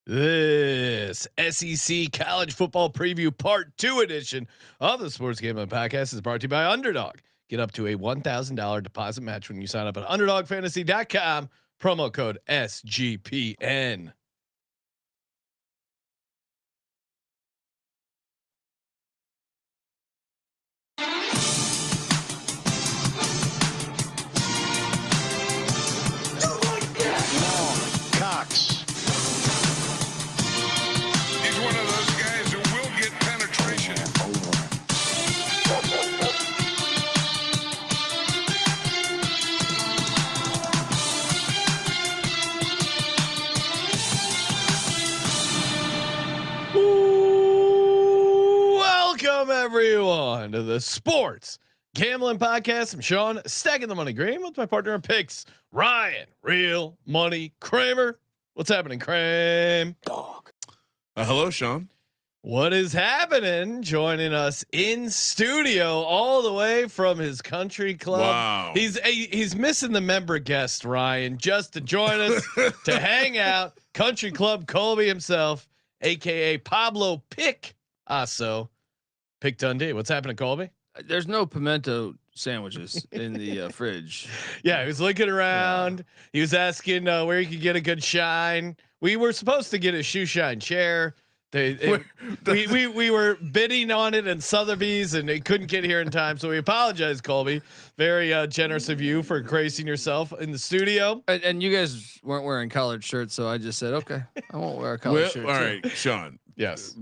This SEC College Football Preview Part 2 edition of the Sports Gambling Podcast is brought to you by Underdog. Get up to a $1,000 deposit match when you sign up at UnderdogFantasy.com. Promo code SGPN. Welcome everyone to the Sports Gambling Podcast. I'm Sean, stacking the money green with my partner in picks, Ryan, Real Money Kramer. What's happening, Kramer? Dog. Hello, Sean. What is happening? Joining us in studio all the way from his country club. Wow. He's missing the member guest, Ryan, just to join us to hang out. Country Club Colby himself, aka Pablo Picasso. Pick Dundee. What's happening, Colby? There's no pimento sandwiches in the fridge. Yeah, he was looking around. Yeah. He was asking where he could get a good shine. We were supposed to get a shoe shine chair. We were bidding on it in Sotheby's and they couldn't get here in time. So we apologize, Colby. Very generous of you for gracing yourself in the studio. And you guys weren't wearing collared shirts, so I just said, okay, I won't wear a collared shirt. All right, Sean. Yes.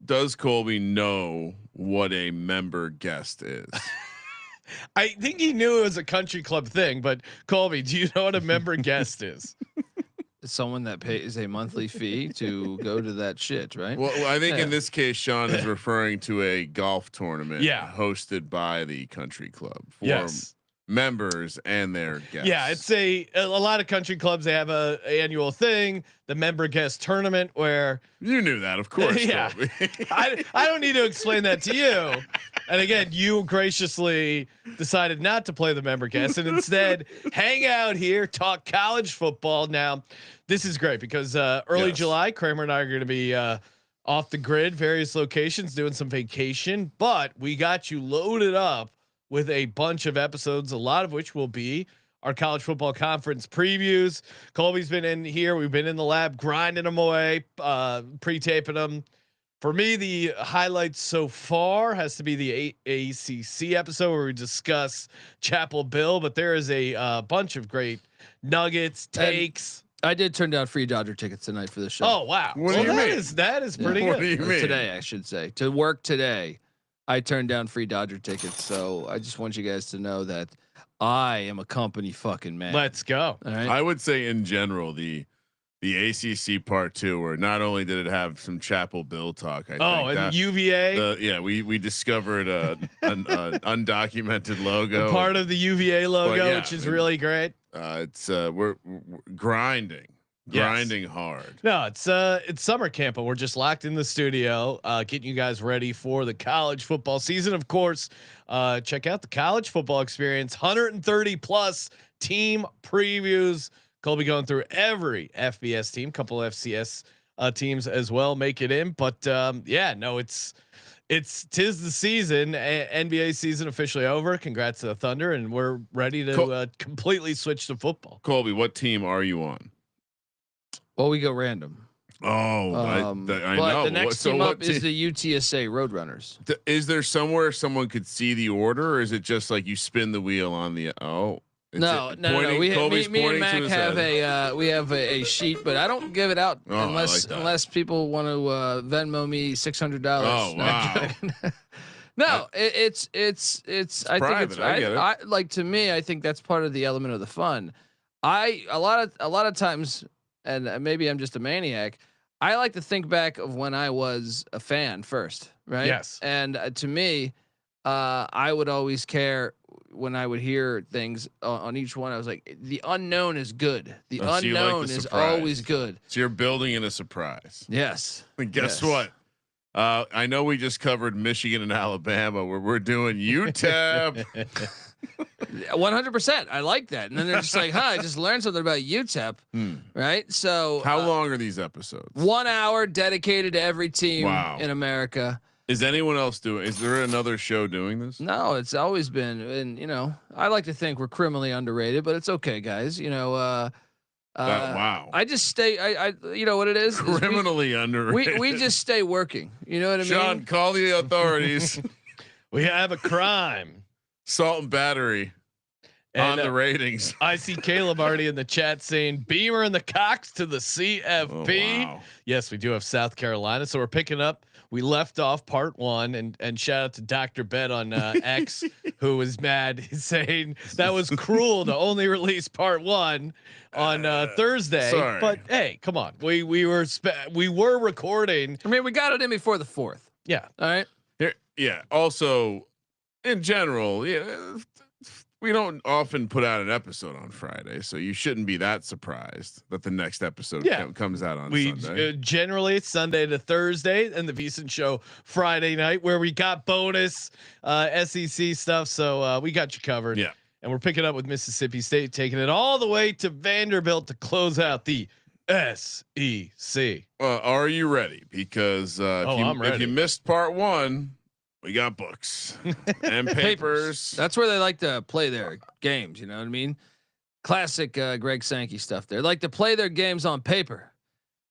Does Colby know what a member guest is? I think he knew it was a country club thing, but Colby, do you know what a member guest is? Someone that pays a monthly fee to go to that shit, right? Well, I think in this case, Sean is referring to a golf tournament hosted by the country club for members and their guests. Yeah, it's a lot of country clubs. They have a annual thing, the member guest tournament, where you knew that, of course. Yeah, I don't need to explain that to you. And again, you graciously decided not to play the member guest and instead hang out here, talk college football. Now, this is great because early July, Kramer and I are going to be off the grid, various locations, doing some vacation, but we got you loaded up with a bunch of episodes, a lot of which will be our college football conference previews. Colby's been in here. We've been in the lab grinding them away, pre-taping them. For me, the highlights so far has to be the ACC episode where we discuss Chapel Bill, but there is a bunch of great nuggets, takes. I did turn down free Dodger tickets tonight for the show. Oh, wow. What do you mean? That is pretty good. What do you mean? Today, I should say. To work today, I turned down free Dodger tickets. So I just want you guys to know that I am a company fucking man. Let's go. All right? I would say in general, the ACC part 2, where not only did it have some Chapel Bill talk, I think and UVA. We discovered an undocumented logo, part of the UVA logo, which is really great. We're grinding hard. No, it's summer camp, but we're just locked in the studio, getting you guys ready for the college football season. Of course, check out the college football experience, 130 plus team previews. Colby going through every FBS team, couple of FCS teams as well make it in. But tis the season. NBA season officially over. Congrats to the Thunder, and we're ready to completely switch to football. Colby, what team are you on? Well, we go random. Oh, I know. The next team up is the UTSA Roadrunners. Is there somewhere someone could see the order, or is it just like you spin the wheel on the? No. Me and Mac have a sheet, but I don't give it out unless people want to Venmo me $600. Oh wow! No, it's. I think it's. I like, to me, I think that's part of the element of the fun. A lot of times, and maybe I'm just a maniac, I like to think back of when I was a fan first, right? Yes. And to me, I would always care when I would hear things on each one. I was like, the unknown is good. The unknown is always good. So you're building in a surprise. Yes. And guess what? I know we just covered Michigan and Alabama, where we're doing UTEP. 100%. I like that. And then they're just like, I just learned something about UTEP. Right. So how long are these episodes? 1 hour dedicated to every team in America. Is anyone else doing? Is there another show doing this? No, it's always been, and I like to think we're criminally underrated, but it's okay, guys. Wow. I just stay. I you know what it is? Criminally underrated. We just stay working. You know what I mean? Sean, call the authorities. We have a crime. Salt and battery. And, on the ratings. I see Caleb already in the chat saying Beamer and the Cox to the CFP. Oh, wow. Yes, we do have South Carolina. So we're picking up. We left off part 1 and shout out to Dr. Bet on X who was mad. He's saying that was cruel to only release part 1 on Thursday. Sorry. But hey, come on. We were recording. I mean, we got it in before the 4th. Yeah. All right. Yeah. Also, in general, we don't often put out an episode on Friday, so you shouldn't be that surprised that the next episode comes out on Sunday. Generally it's Sunday to Thursday, and the VSiN show Friday night, where we got bonus SEC stuff. So we got you covered. Yeah, and we're picking up with Mississippi State, taking it all the way to Vanderbilt to close out the SEC. Are you ready? Because I'm ready. If you missed part 1. We got books and papers. That's where they like to play their games. You know what I mean? Classic Greg Sankey stuff. They like to play their games on paper.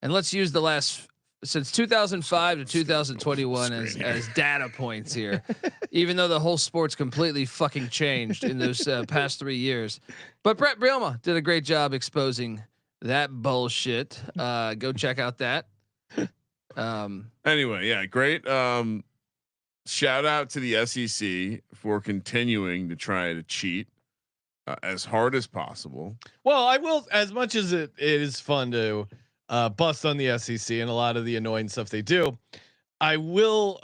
And let's use the last since 2005 to 2021 as data points here. Even though the whole sport's completely fucking changed in those past 3 years. But Brett Bielema did a great job exposing that bullshit. Go check out that. Anyway, yeah, great. Shout out to the SEC for continuing to try to cheat as hard as possible. Well, I will, as much as it is fun to bust on the SEC and a lot of the annoying stuff they do. I will.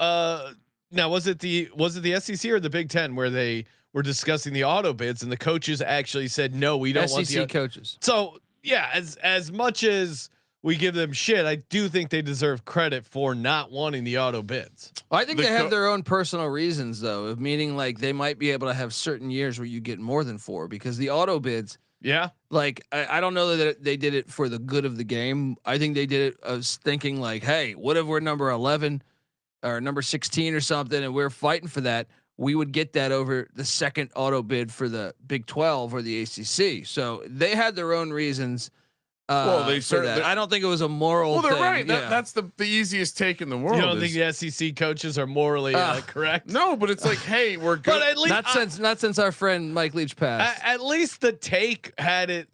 Now, was it the SEC or the Big Ten where they were discussing the auto bids and the coaches actually said no, we don't want the coaches. So yeah, as much as we give them shit, I do think they deserve credit for not wanting the auto bids. Well, I think they have their own personal reasons, though, of meaning like they might be able to have certain years where you get more than 4 because the auto bids. Yeah. Like I don't know that they did it for the good of the game. I think they did it as thinking like, hey, what if we're number 11 or number 16 or something, and we're fighting for that? We would get that over the second auto bid for the Big 12 or the ACC. So they had their own reasons. Well, they certainly. I don't think it was a moral. Well, they're thing. right. That's the easiest take in the world. You don't think the SEC coaches are morally correct? No, but it's like, hey, we're good. But at least not since our friend Mike Leach passed. At least the take had it.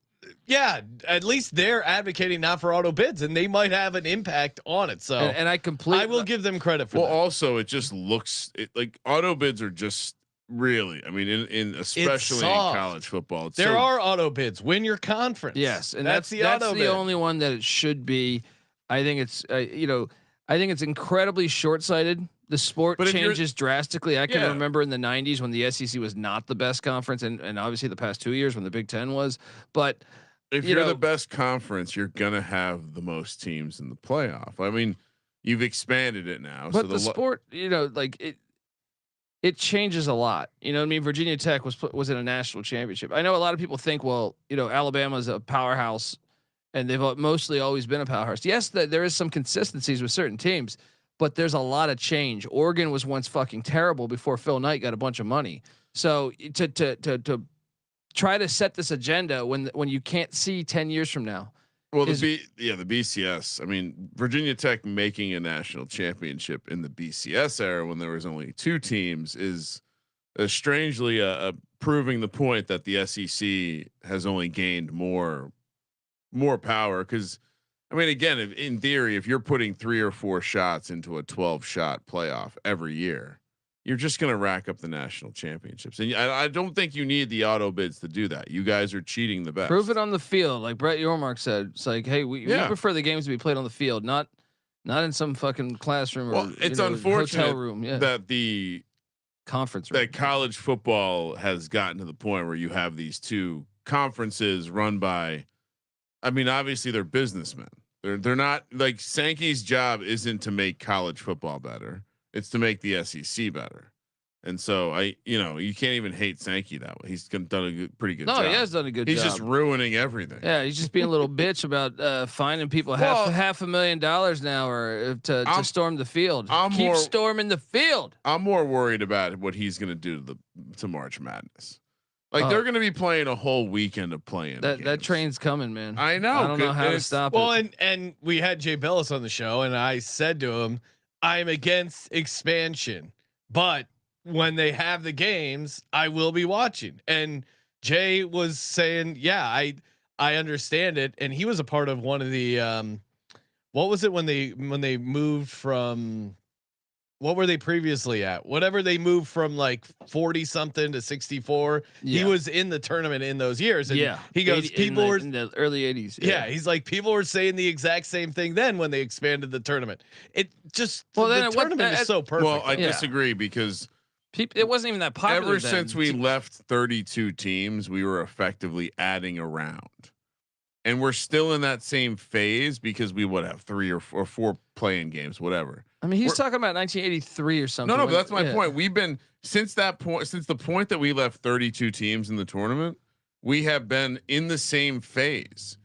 Yeah, at least they're advocating not for auto bids, and they might have an impact on it. So, and I will give them credit for. Well, that. also, it just looks like auto bids are just. Really, I mean, in especially in college football, there are auto bids. Win your conference. Yes, and that's the only one that it should be. I think it's I think it's incredibly short-sighted. The sport changes drastically. I can remember in the 90s when the SEC was not the best conference, and obviously the past 2 years when the Big Ten was. But if you're the best conference, you're gonna have the most teams in the playoff. I mean, you've expanded it now. But so the sport, it changes a lot. You know what I mean? Virginia Tech was in a national championship. I know a lot of people think, well, Alabama's a powerhouse and they've mostly always been a powerhouse. Yes, there is some consistencies with certain teams, but there's a lot of change. Oregon was once fucking terrible before Phil Knight got a bunch of money. So to try to set this agenda when you can't see 10 years from now. Well, the BCS. I mean, Virginia Tech making a national championship in the BCS era when there was only 2 teams is strangely proving the point that the SEC has only gained more power. Because, I mean, again, in theory, if you're putting 3 or 4 shots into a 12-shot playoff every year, you're just going to rack up the national championships. And I don't think you need the auto bids to do that. You guys are cheating the best. Prove it on the field. Like Brett Yormark said, it's like, hey, we prefer the games to be played on the field, not in some fucking classroom or it's unfortunate hotel room. Yeah. That the conference room. That college football has gotten to the point where you have these 2 conferences run by, I mean, obviously they're businessmen. They're not like Sankey's job isn't to make college football better. It's to make the SEC better. And so you can't even hate Sankey that way. He's done a pretty good job. No, he has done a good job. He's just ruining everything. Yeah, he's just being a little bitch about finding people half $500,000 now or to storm the field. Keep storming the field. I'm more worried about what he's going to do to March Madness. Like they're going to be playing a whole weekend of playing. That train's coming, man. I know. I don't know how to stop it. Well, and we had Jay Bellis on the show, and I said to him, "I'm against expansion, but when they have the games, I will be watching." And Jay was saying, "Yeah, I understand it." And he was a part of one of the what was it when they moved from, what were they previously at? Whatever they moved from like 40 something to 64. Yeah. He was in the tournament in those years. And he goes, people were in the early 80s. Yeah. He's like, people were saying the exact same thing then when they expanded the tournament. It just, the tournament is so perfect. Well, I disagree because it wasn't even that popular. Ever since we left 32 teams, we were effectively adding around. And we're still in that same phase because we would have 3 or 4 playing games, whatever. I mean, he's talking about 1983 or something. No, but that's my point. We've been since the point that we left 32 teams in the tournament, we have been in the same phase.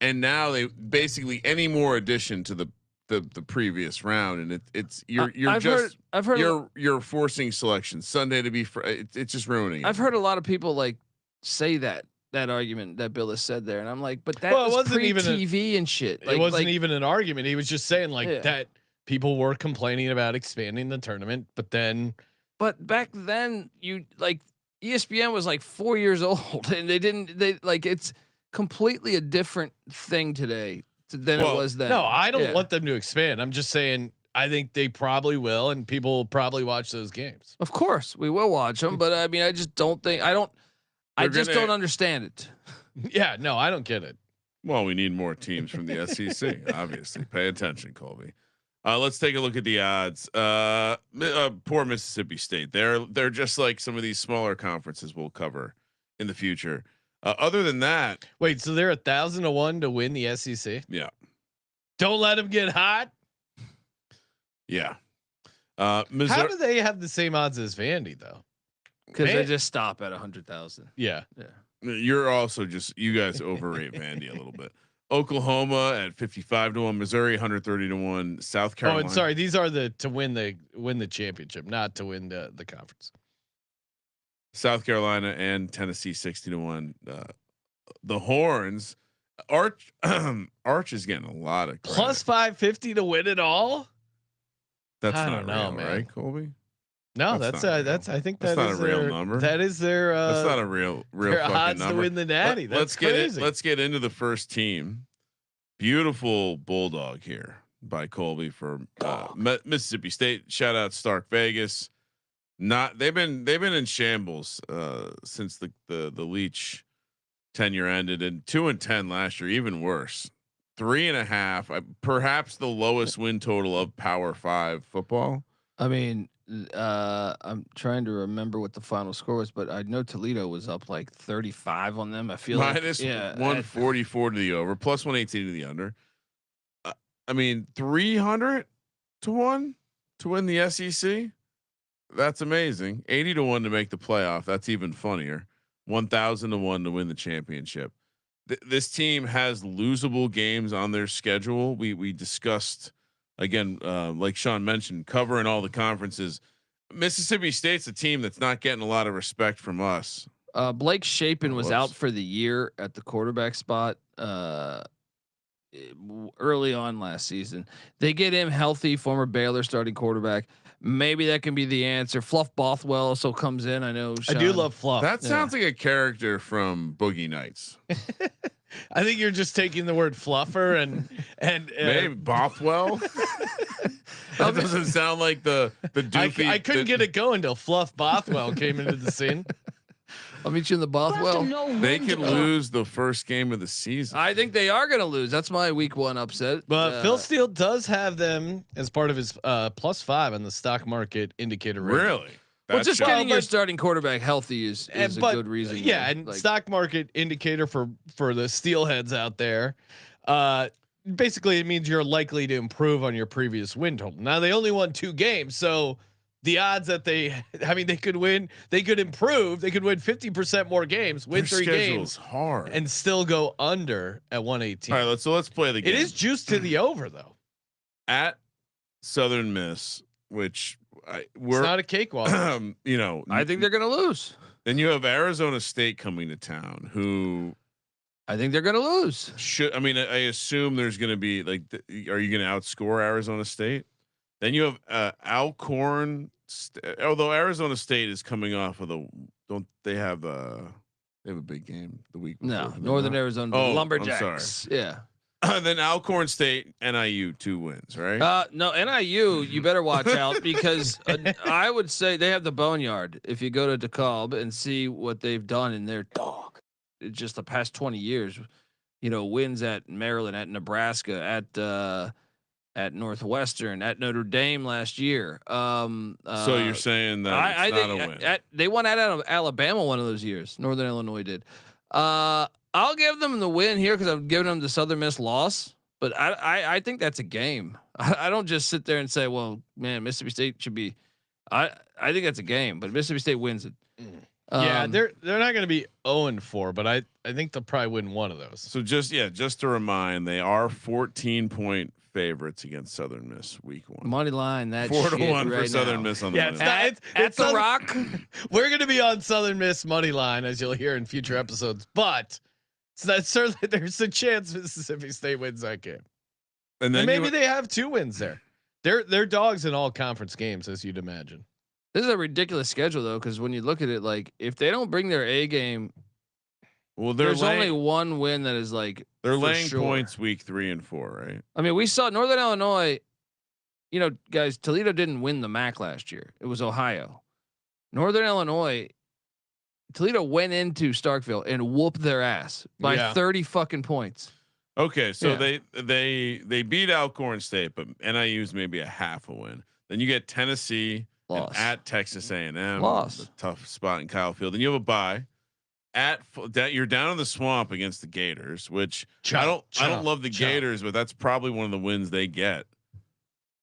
And now they basically any more addition to the previous round, and you're forcing selection Sunday to be it's just ruining. I've heard a lot of people like say that argument that Bill has said there, and I'm like, but that was wasn't even TV and shit. It wasn't even an argument. He was just saying that people were complaining about expanding the tournament, but back then ESPN was like 4 years old, and it's completely a different thing today than it was then. No, I don't want them to expand. I'm just saying I think they probably will, and people will probably watch those games. Of course, we will watch them, but I mean, I just don't think I just don't understand it. Yeah, no, I don't get it. Well, we need more teams from the SEC. Obviously, pay attention, Colby. Let's take a look at the odds. Poor Mississippi State. They're just like some of these smaller conferences we'll cover in the future. Other than that, wait, so they're 1,000-1 to win the SEC? Yeah. Don't let them get hot. Yeah. How do they have the same odds as Vandy though? Because they just stop at 100,000. Yeah. You're also you guys overrate Vandy a little bit. Oklahoma at 55-1, Missouri 130-1, South Carolina. Oh, and sorry, these are to win the championship, not to win the conference. South Carolina and Tennessee 60-1. The Horns, Arch is getting a lot of credit. Plus 550 to win it all. That's not real, man. Right, Colby? No, that's I think that's not a real number. That is their. That's not a real fucking odds number. To win the Natty. Let's get into the first team. Beautiful Bulldog here by Colby for Mississippi State. Shout out Stark Vegas. They've been in shambles since the Leach tenure ended, and 2-10 last year, even worse. 3.5, perhaps the lowest win total of Power 5 football. I mean, I'm trying to remember what the final score was, but I know Toledo was up like 35 on them. I feel minus 144 to the over, plus 118 to the under. I mean, 300-1 to win the SEC. That's amazing. 80-1 to make the playoff. That's even funnier. 1,000-1 to win the championship. This team has losable games on their schedule. We discussed again, like Sean mentioned, covering all the conferences. Mississippi State's a team that's not getting a lot of respect from us. Blake Shapen was out for the year at the quarterback spot early on last season. They get him healthy, former Baylor starting quarterback. Maybe that can be the answer. Fluff Bothwell also comes in. I know Sean. I do love Fluff. That sounds like a character from Boogie Nights. I think you're just taking the word fluffer and maybe Bothwell. That doesn't sound like the doofy. I couldn't get it going till Fluff Bothwell came into the scene. I'll meet you in the Bothwell. They could lose the first game of the season. I think they are going to lose. That's my week 1 upset. But Phil Steele does have them as part of his +5 on the stock market indicator rating. Really? Well, just getting your starting quarterback healthy is a good reason. Yeah, and stock market indicator for the steelheads out there. Basically, it means you're likely to improve on your previous win total. Now they only won 2 games, so the odds that they could win, they could improve, they could win 50% more games, win Their 3 games, hard, and still go under at 118. All right, let's play the game. It is juiced to the over though. At Southern Miss, which it's not a cakewalk. You know, I think they're going to lose. Then you have Arizona State coming to town, who I think they're going to lose. I assume there's going to be like, are you going to outscore Arizona State? Then you have Alcorn. Although Arizona State is coming off of they have a big game the week before. No, Northern Arizona Lumberjacks. Yeah. Then Alcorn State, NIU 2 wins, right? No, NIU, you better watch out because I would say they have the boneyard. If you go to DeKalb and see what they've done in their just the past 20 years, wins at Maryland, at Nebraska, at Northwestern, at Notre Dame last year. So you're saying that I think not a win. They won at Alabama one of those years. Northern Illinois did. I'll give them the win here because I'm giving them the Southern Miss loss. But I think that's a game. I don't just sit there and say, well, man, Mississippi State should be. I think that's a game, but Mississippi State wins it. Yeah, they're not going to be 0-4, but I think they'll probably win one of those. So just to remind, they are 14-point favorites against Southern Miss week 1. Money line that 4-1 right for Southern now. Miss on the money. It's the Rock. We're going to be on Southern Miss money line, as you'll hear in future episodes, but certainly there's a chance Mississippi State wins that game, and then maybe they have 2 wins there. They're dogs in all conference games, as you'd imagine. This is a ridiculous schedule though, because when you look at it, like if they don't bring their A game, well, there's only one win that is like they're laying points week 3 and 4, right? I mean, we saw Northern Illinois. Guys, Toledo didn't win the MAC last year. It was Ohio. Northern Illinois, Toledo went into Starkville and whooped their ass by 30 fucking points. Okay, so they beat Alcorn State, but NIU's maybe a half a win. Then you get Tennessee at Texas A&M, loss, tough spot in Kyle Field. Then you have a bye you're down in the swamp against the Gators, which I don't love the Gators, but that's probably one of the wins they get.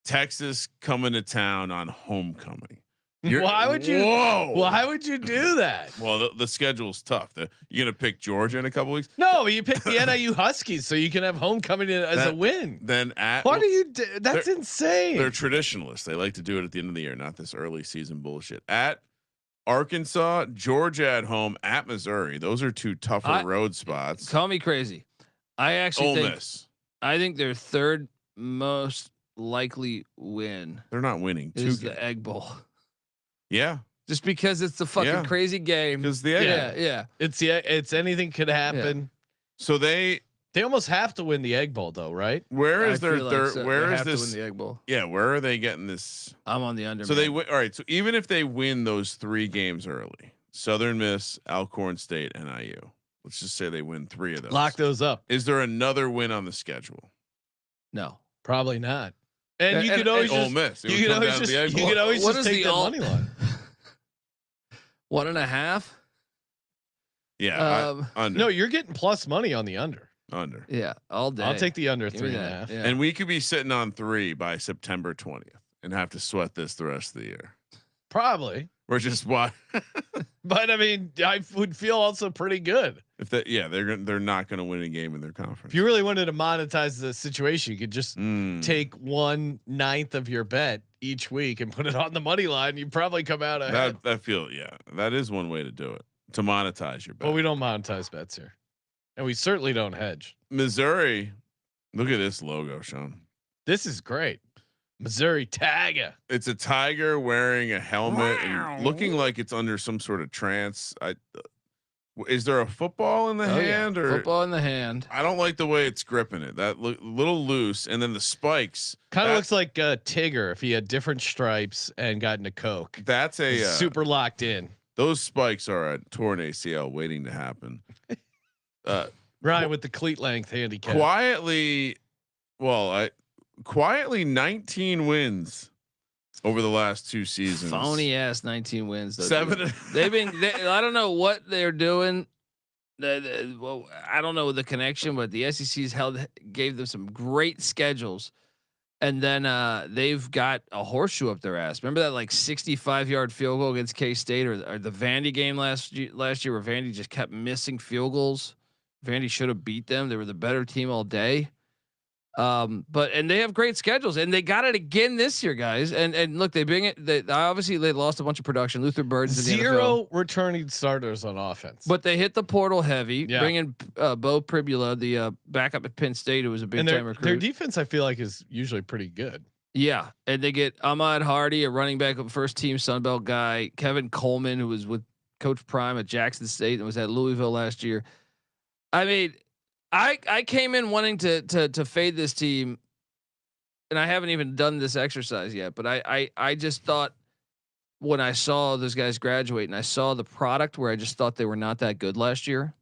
Texas coming to town on homecoming. Why would you do that? Well, the schedule's tough. You're gonna pick Georgia in a couple weeks. No, you pick the NIU Huskies so you can have homecoming as a win. Then why do you? That's insane. They're traditionalists. They like to do it at the end of the year, not this early season bullshit. At Arkansas, Georgia at home, at Missouri. Those are 2 tougher road spots. Call me crazy. I actually I think their third most likely win. They're not winning. Is the Egg Bowl. Yeah. Just because it's the fucking crazy game. Because the Egg Bowl. It's anything could happen. Yeah. So they almost have to win the Egg Bowl though, right? Where is their third? So where is this? To win the Egg Bowl. Yeah, where are they getting this? I'm on the under. So all right. So even if they win those 3 games early, Southern Miss, Alcorn State, NIU. Let's just say they win 3 of those. Lock those up. Is there another win on the schedule? No, probably not. And you could always Ole Miss. You could always just take the money line. 1.5. Yeah. Under. No, you're getting plus money on the under. Under. Yeah, all day. I'll take the under 3.5. Yeah. And we could be sitting on 3 by September 20th and have to sweat this the rest of the year. Probably. We're just what? But I mean, I would feel also pretty good if that. Yeah, they're not going to win a game in their conference. If you really wanted to monetize the situation, you could just take 1/9 of your bet each week and put it on the money line. You probably come out ahead. That is one way to do it, to monetize your bet. Well, we don't monetize bets here, and we certainly don't hedge. Missouri, look at this logo, Sean. This is great. Missouri Tiger. It's a tiger wearing a helmet and looking like it's under some sort of trance. Is there a football in the hand or football in the hand? I don't like the way it's gripping it. That little loose, and then the spikes kind of looks like Tigger if he had different stripes and got into Coke. That's super locked in. Those spikes are a torn ACL waiting to happen. Ryan with the cleat length handicap. Quietly 19 wins over the last 2 seasons. Phony ass 19 wins. Though. 7. I don't know what they're doing. Well, I don't know the connection, but the SEC's gave them some great schedules. And then they've got a horseshoe up their ass. Remember that like 65-yard field goal against K-State or the Vandy game last year where Vandy just kept missing field goals. Vandy should have beat them. They were the better team all day. But they have great schedules and they got it again this year, guys. And look, they bring it. They lost a bunch of production. Luther Bird's zero returning starters on offense, but they hit the portal heavy. Yeah. Bringing Bo Pribula, the backup at Penn State, who was a big time recruit. Their defense, I feel like, is usually pretty good. Yeah, and they get Ahmad Hardy, a running back, a first team Sun Belt guy. Kevin Coleman, who was with Coach Prime at Jackson State and was at Louisville last year. I mean, I came in wanting to fade this team, and I haven't even done this exercise yet. But I just thought when I saw those guys graduate and I saw the product where I just thought they were not that good last year.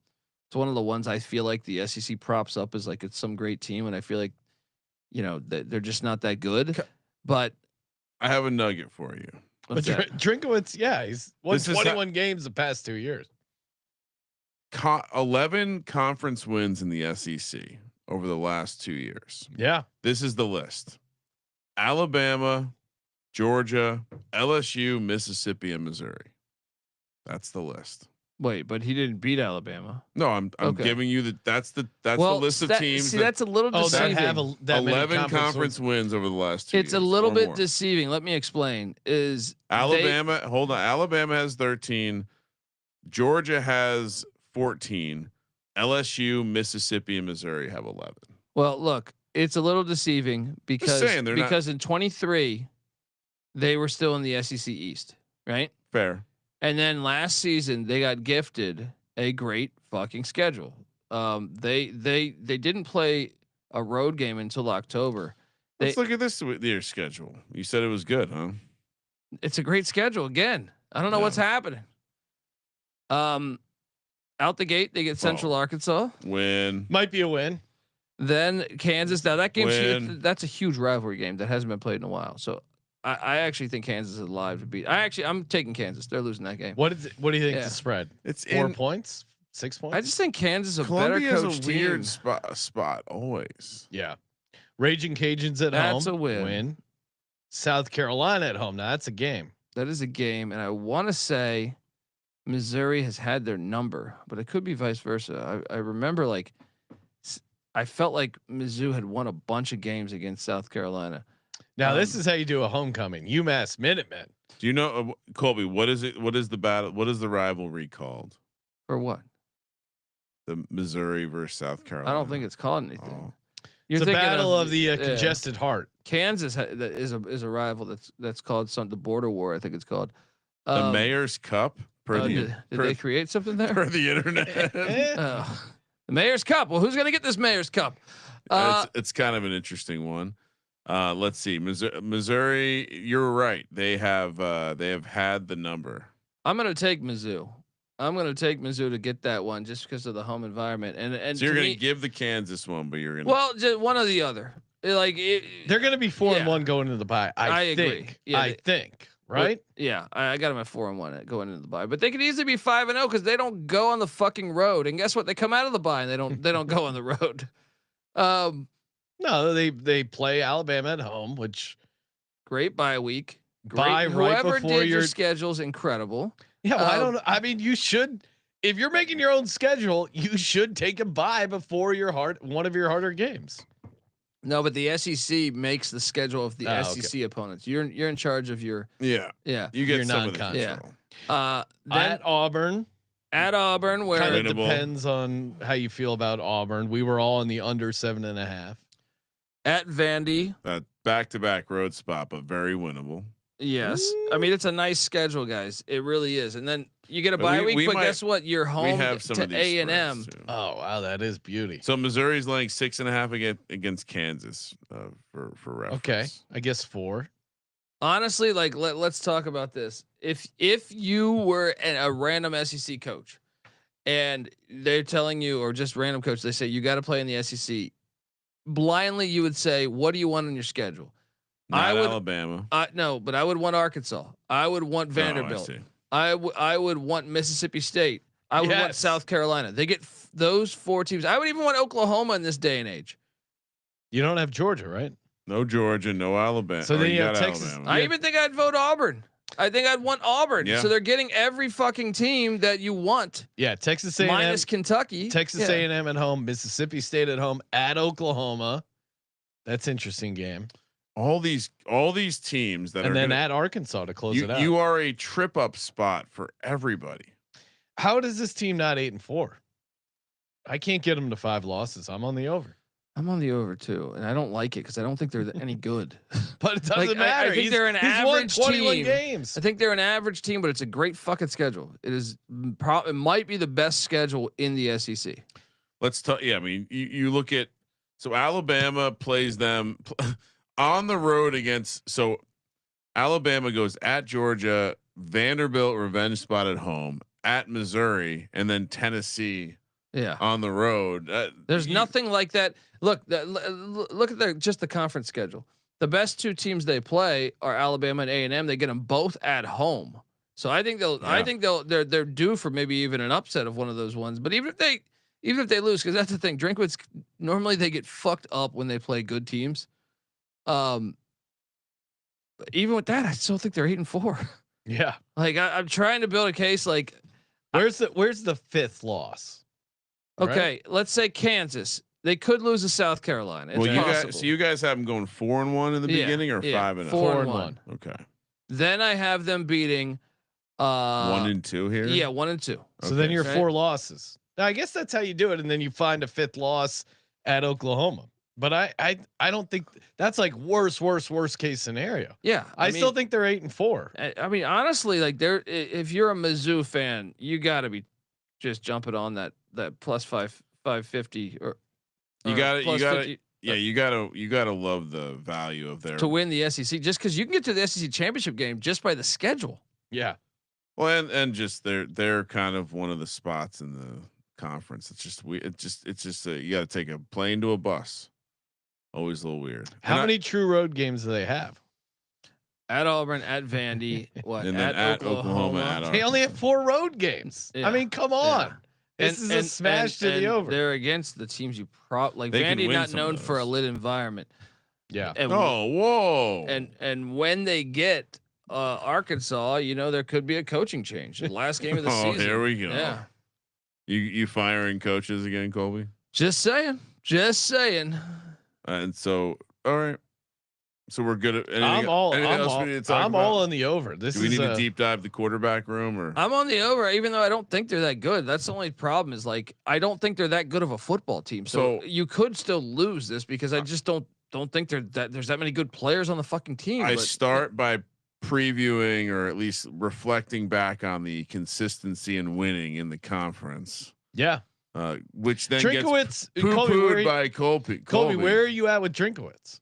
It's one of the ones I feel like the SEC props up as like it's some great team, and I feel like they're just not that good. But I have a nugget for you. But Drinkowitz, he's won 21 games the past 2 years. 11 conference wins in the SEC over the last 2 years. Yeah. This is the list: Alabama, Georgia, LSU, Mississippi, and Missouri. That's the list. Wait, but he didn't beat Alabama. No, I'm giving you that's the list of teams. See, that's a little deceiving. That have 11 conference wins over the last 2 years. It's a little bit deceiving. Let me explain. Is Alabama? Hold on. Alabama has 13. Georgia has 14. LSU, Mississippi, and Missouri have 11. Well, look, it's a little deceiving because in 23 they were still in the SEC East, right? Fair. And then last season they got gifted a great fucking schedule. They didn't play a road game until October. Let's look at this year's schedule. You said it was good, huh? It's a great schedule. Again, I don't know what's happening. Out the gate, they get Central Arkansas. Win. Might be a win. Then Kansas. Now that game's that's a huge rivalry game that hasn't been played in a while. So I actually think Kansas is alive to beat. I'm taking Kansas. They're losing that game. What do you think the spread? It's 4 points, 6 points. I just think Kansas is a Columbia better coach is a weird spot always. Yeah. Raging Cajuns at home. That's a win. South Carolina at home. Now that's a game. That is a game, and I want to say Missouri has had their number, but it could be vice versa. I remember I felt like Mizzou had won a bunch of games against South Carolina. Now this is how you do a homecoming. UMass Minutemen. Do you know, Colby? What is it? What is the battle? What is the rivalry called? For what? The Missouri versus South Carolina. I don't think it's called anything. It's a battle of the congested heart. Kansas is a rival that's called the border war. I think it's called the Mayor's Cup. Did they create something there? For the internet. The Mayor's Cup. Well, who's going to get this Mayor's Cup? It's kind of an interesting one. Let's see. Missouri, you're right. They have had the number. I'm going to take Mizzou. I'm going to take Mizzou to get that one just because of the home environment. And so you're going to give the Kansas one, but you're going to just one or the other. They're going to be 4-1 going into the bye. I agree. Yeah, I think. Right? But, yeah, I got them at 4-1 going into the bye, but they could easily be 5-0 because they don't go on the fucking road. And guess what? They come out of the bye and they don't go on the road. No, they play Alabama at home, which great bye week. Bye right Whoever before did your schedule's incredible. Yeah, well, I don't know. I mean, you should. If you're making your own schedule, you should take a bye before one of your harder games. No, but the SEC makes the schedule of the SEC opponents. You're in charge of your yeah. You get some of the control. Yeah. At Auburn, where kind of depends on how you feel about Auburn. We were all in the under 7.5. At Vandy, that back-to-back road spot, but very winnable. Yes, I mean it's a nice schedule, guys. It really is. And then you get a bye week, but guess what? You're home to A&M. Oh wow, that is beauty. So Missouri's laying 6.5 against Kansas for reference. Okay, I guess 4. Honestly, let's talk about this. If you were a random SEC coach, and they're telling you, or just random coach, they say you got to play in the SEC. Blindly, you would say, "What do you want on your schedule?" Alabama. No, but I would want Arkansas. I would want Vanderbilt. I would want Mississippi State. I would want South Carolina. They get those 4 teams. I would even want Oklahoma in this day and age. You don't have Georgia, right? No Georgia, no Alabama. So then you have got Texas. Alabama. I even think I'd vote Auburn. I think I'd want Auburn. Yeah. So they're getting every fucking team that you want. Yeah, Texas A&M minus Kentucky. Texas A&M at home, Mississippi State at home, at Oklahoma. That's interesting game. All these teams that and are then at Arkansas to close it out. You are a trip up spot for everybody. How does this team not 8-4? I can't get them to 5 losses. I'm on the over. I'm on the over too, and I don't like it because I don't think they're any good. But it doesn't Like, matter. I think they're an average won 21 team. games. I think they're an average team, but it's a great fucking schedule. It is. It might be the best schedule in the SEC. Let's talk. Yeah, I mean, you look at so Alabama plays them on the road against. So Alabama goes at Georgia, Vanderbilt revenge spot at home, at Missouri, and then Tennessee. Yeah, on the road. There's nothing like that. Look, look at just the conference schedule. The best 2 teams they play are Alabama and A&M. They get them both at home. So I think they're due for maybe even an upset of one of those ones. But even if they lose, because that's the thing, Drinkwitz normally they get fucked up when they play good teams. Even with that, I still think they're 8-4. Yeah, like I'm trying to build a case. Like, where's the 5th loss? Okay, right? Let's say Kansas. They could lose to South Carolina. It's possible. you guys have them going 4-1 in the beginning or 5-0? 4-1. Okay. Then I have them beating 1-2 here. Yeah, 1-2. So then you're 4 losses. Now I guess that's how you do it, and then you find a 5th loss at Oklahoma. But I don't think that's like worst case scenario. Yeah, I still think they're 8-4. I mean, honestly, like if you're a Mizzou fan, you got to be just jumping on that plus 550 or you got to 50, you got to love the value of their to win the SEC, just because you can get to the SEC championship game just by the schedule. Yeah. Well, and just they're kind of one of the spots in the conference. It's just you got to take a plane to a bus. Always a little weird. How many true road games do they have? At Auburn, at Vandy, what? And then at Oklahoma, at they only have 4 road games. Yeah. I mean, come on. Yeah. This is a smash to the over. They're against the teams you like Vandy, not known for a lit environment. Yeah. And whoa. And when they get Arkansas, you know, there could be a coaching change. The last game of the season. Oh, here we go. Yeah. You firing coaches again, Colby? Just saying. And so, all right. So we're good at anything. I'm all in the over. Do we need to deep dive the quarterback room, or I'm on the over, even though I don't think they're that good. That's the only problem is like I don't think they're that good of a football team. So you could still lose this because I just don't think there's that many good players on the fucking team. I start by previewing or at least reflecting back on the consistency and winning in the conference. Yeah. Which then Drinkowitz, gets poo-pooed by Colby. Colby, where are you at with Drinkowitz?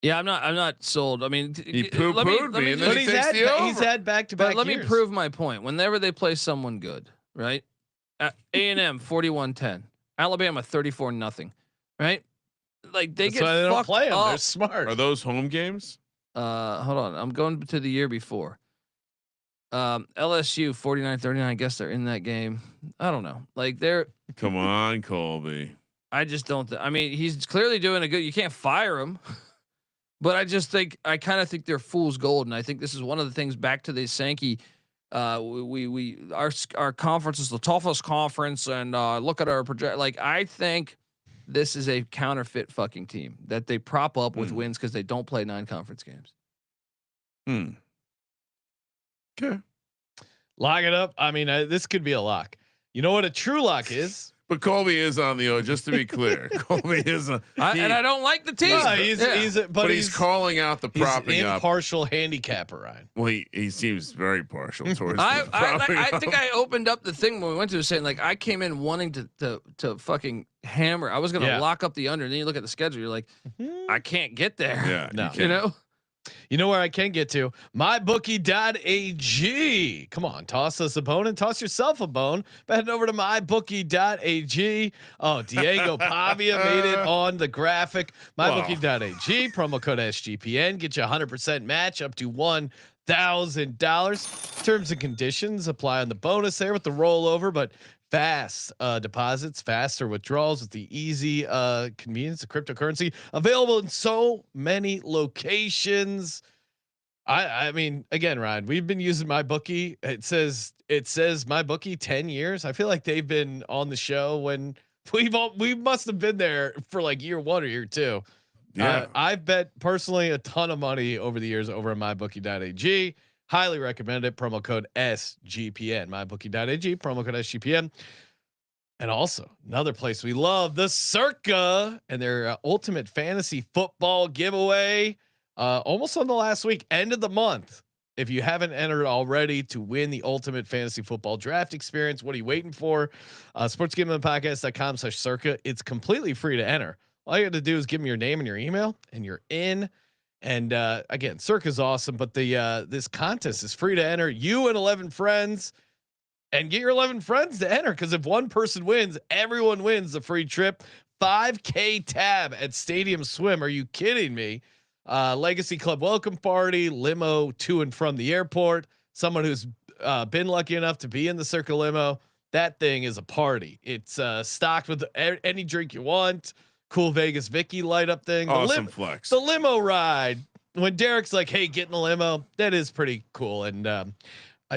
Yeah, I'm not sold. I mean, he poo-pooed me, and then he's had back-to-back. Let me prove my point. Whenever they play someone good, right? A&M 41-10, Alabama 34-0, right? Like they get they don't play them. Up. They're smart. Are those home games? Hold on. I'm going to the year before. LSU 49-39. I guess they're in that game. I don't know. Like they're. Come on, Colby. I just don't. I mean, he's clearly doing a good. You can't fire him. But I kind of think they're fool's gold, and I think this is one of the things. Back to the Sankey, our conference is the toughest conference, and look at our project. Like I think this is a counterfeit fucking team that they prop up with wins because they don't play 9 conference games. Okay, lock it up. I mean, this could be a lock. You know what a true lock is? But Colby is on the O. Just to be clear, Colby is and I don't like the team. No, but he's calling out the propping up. Impartial handicapper, Ryan. Well, he seems very partial towards. I think I opened up the thing when we went to saying like I came in wanting to fucking hammer. I was gonna lock up the under, and then you look at the schedule, you're like, I can't get there. Yeah, no, you know. You know where I can get to? MyBookie.ag. Come on, toss us a bone and toss yourself a bone. Head over to MyBookie.ag. Oh, Diego Pavia made it on the graphic. MyBookie.ag. Promo code SGPN. Get you 100% match up to $1,000. Terms and conditions apply on the bonus there with the rollover, but fast deposits, faster withdrawals with the easy convenience of cryptocurrency available in so many locations. I mean, again, Ryan, we've been using MyBookie. It says MyBookie 10 years. I feel like they've been on the show when we must have been there for like year 1 or year 2. Yeah. I've bet personally a ton of money over the years over at mybookie.ag. Highly recommend it. Promo code SGPN. Mybookie.ag. Promo code SGPN. And also another place we love, the Circa and their ultimate fantasy football giveaway. Almost on the last week, end of the month. If you haven't entered already to win the ultimate fantasy football draft experience, what are you waiting for? Sportsgamblingpodcast.com/circa. It's completely free to enter. All you have to do is give them your name and your email, and you're in. And again, Circa's awesome, but the this contest is free to enter. You and 11 friends, and get your 11 friends to enter. Because if one person wins, everyone wins the free trip. 5K tab at Stadium Swim. Are you kidding me? Legacy Club welcome party, limo to and from the airport. Someone who's been lucky enough to be in the Circa limo. That thing is a party. It's stocked with any drink you want. Cool Vegas Vicky light up thing. Awesome flex. The limo ride. When Derek's like, "Hey, get in the limo," that is pretty cool. And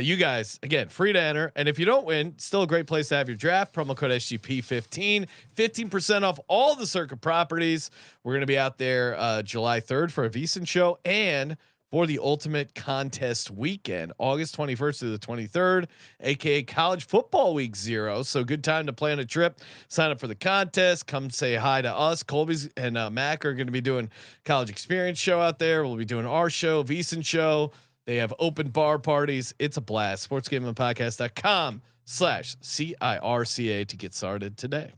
you guys, again, free to enter. And if you don't win, still a great place to have your draft. Promo code SGP15, 15% off all the Circa properties. We're going to be out there July 3rd for a VSiN show and for the ultimate contest weekend, August 21st to the 23rd, aka College Football Week 0. So good time to plan a trip. Sign up for the contest. Come say hi to us. Colby's and Mac are going to be doing College Experience show out there. We'll be doing our show, VSiN show. They have open bar parties. It's a blast. Sportsgamblingpodcast.com/CIRCA to get started today.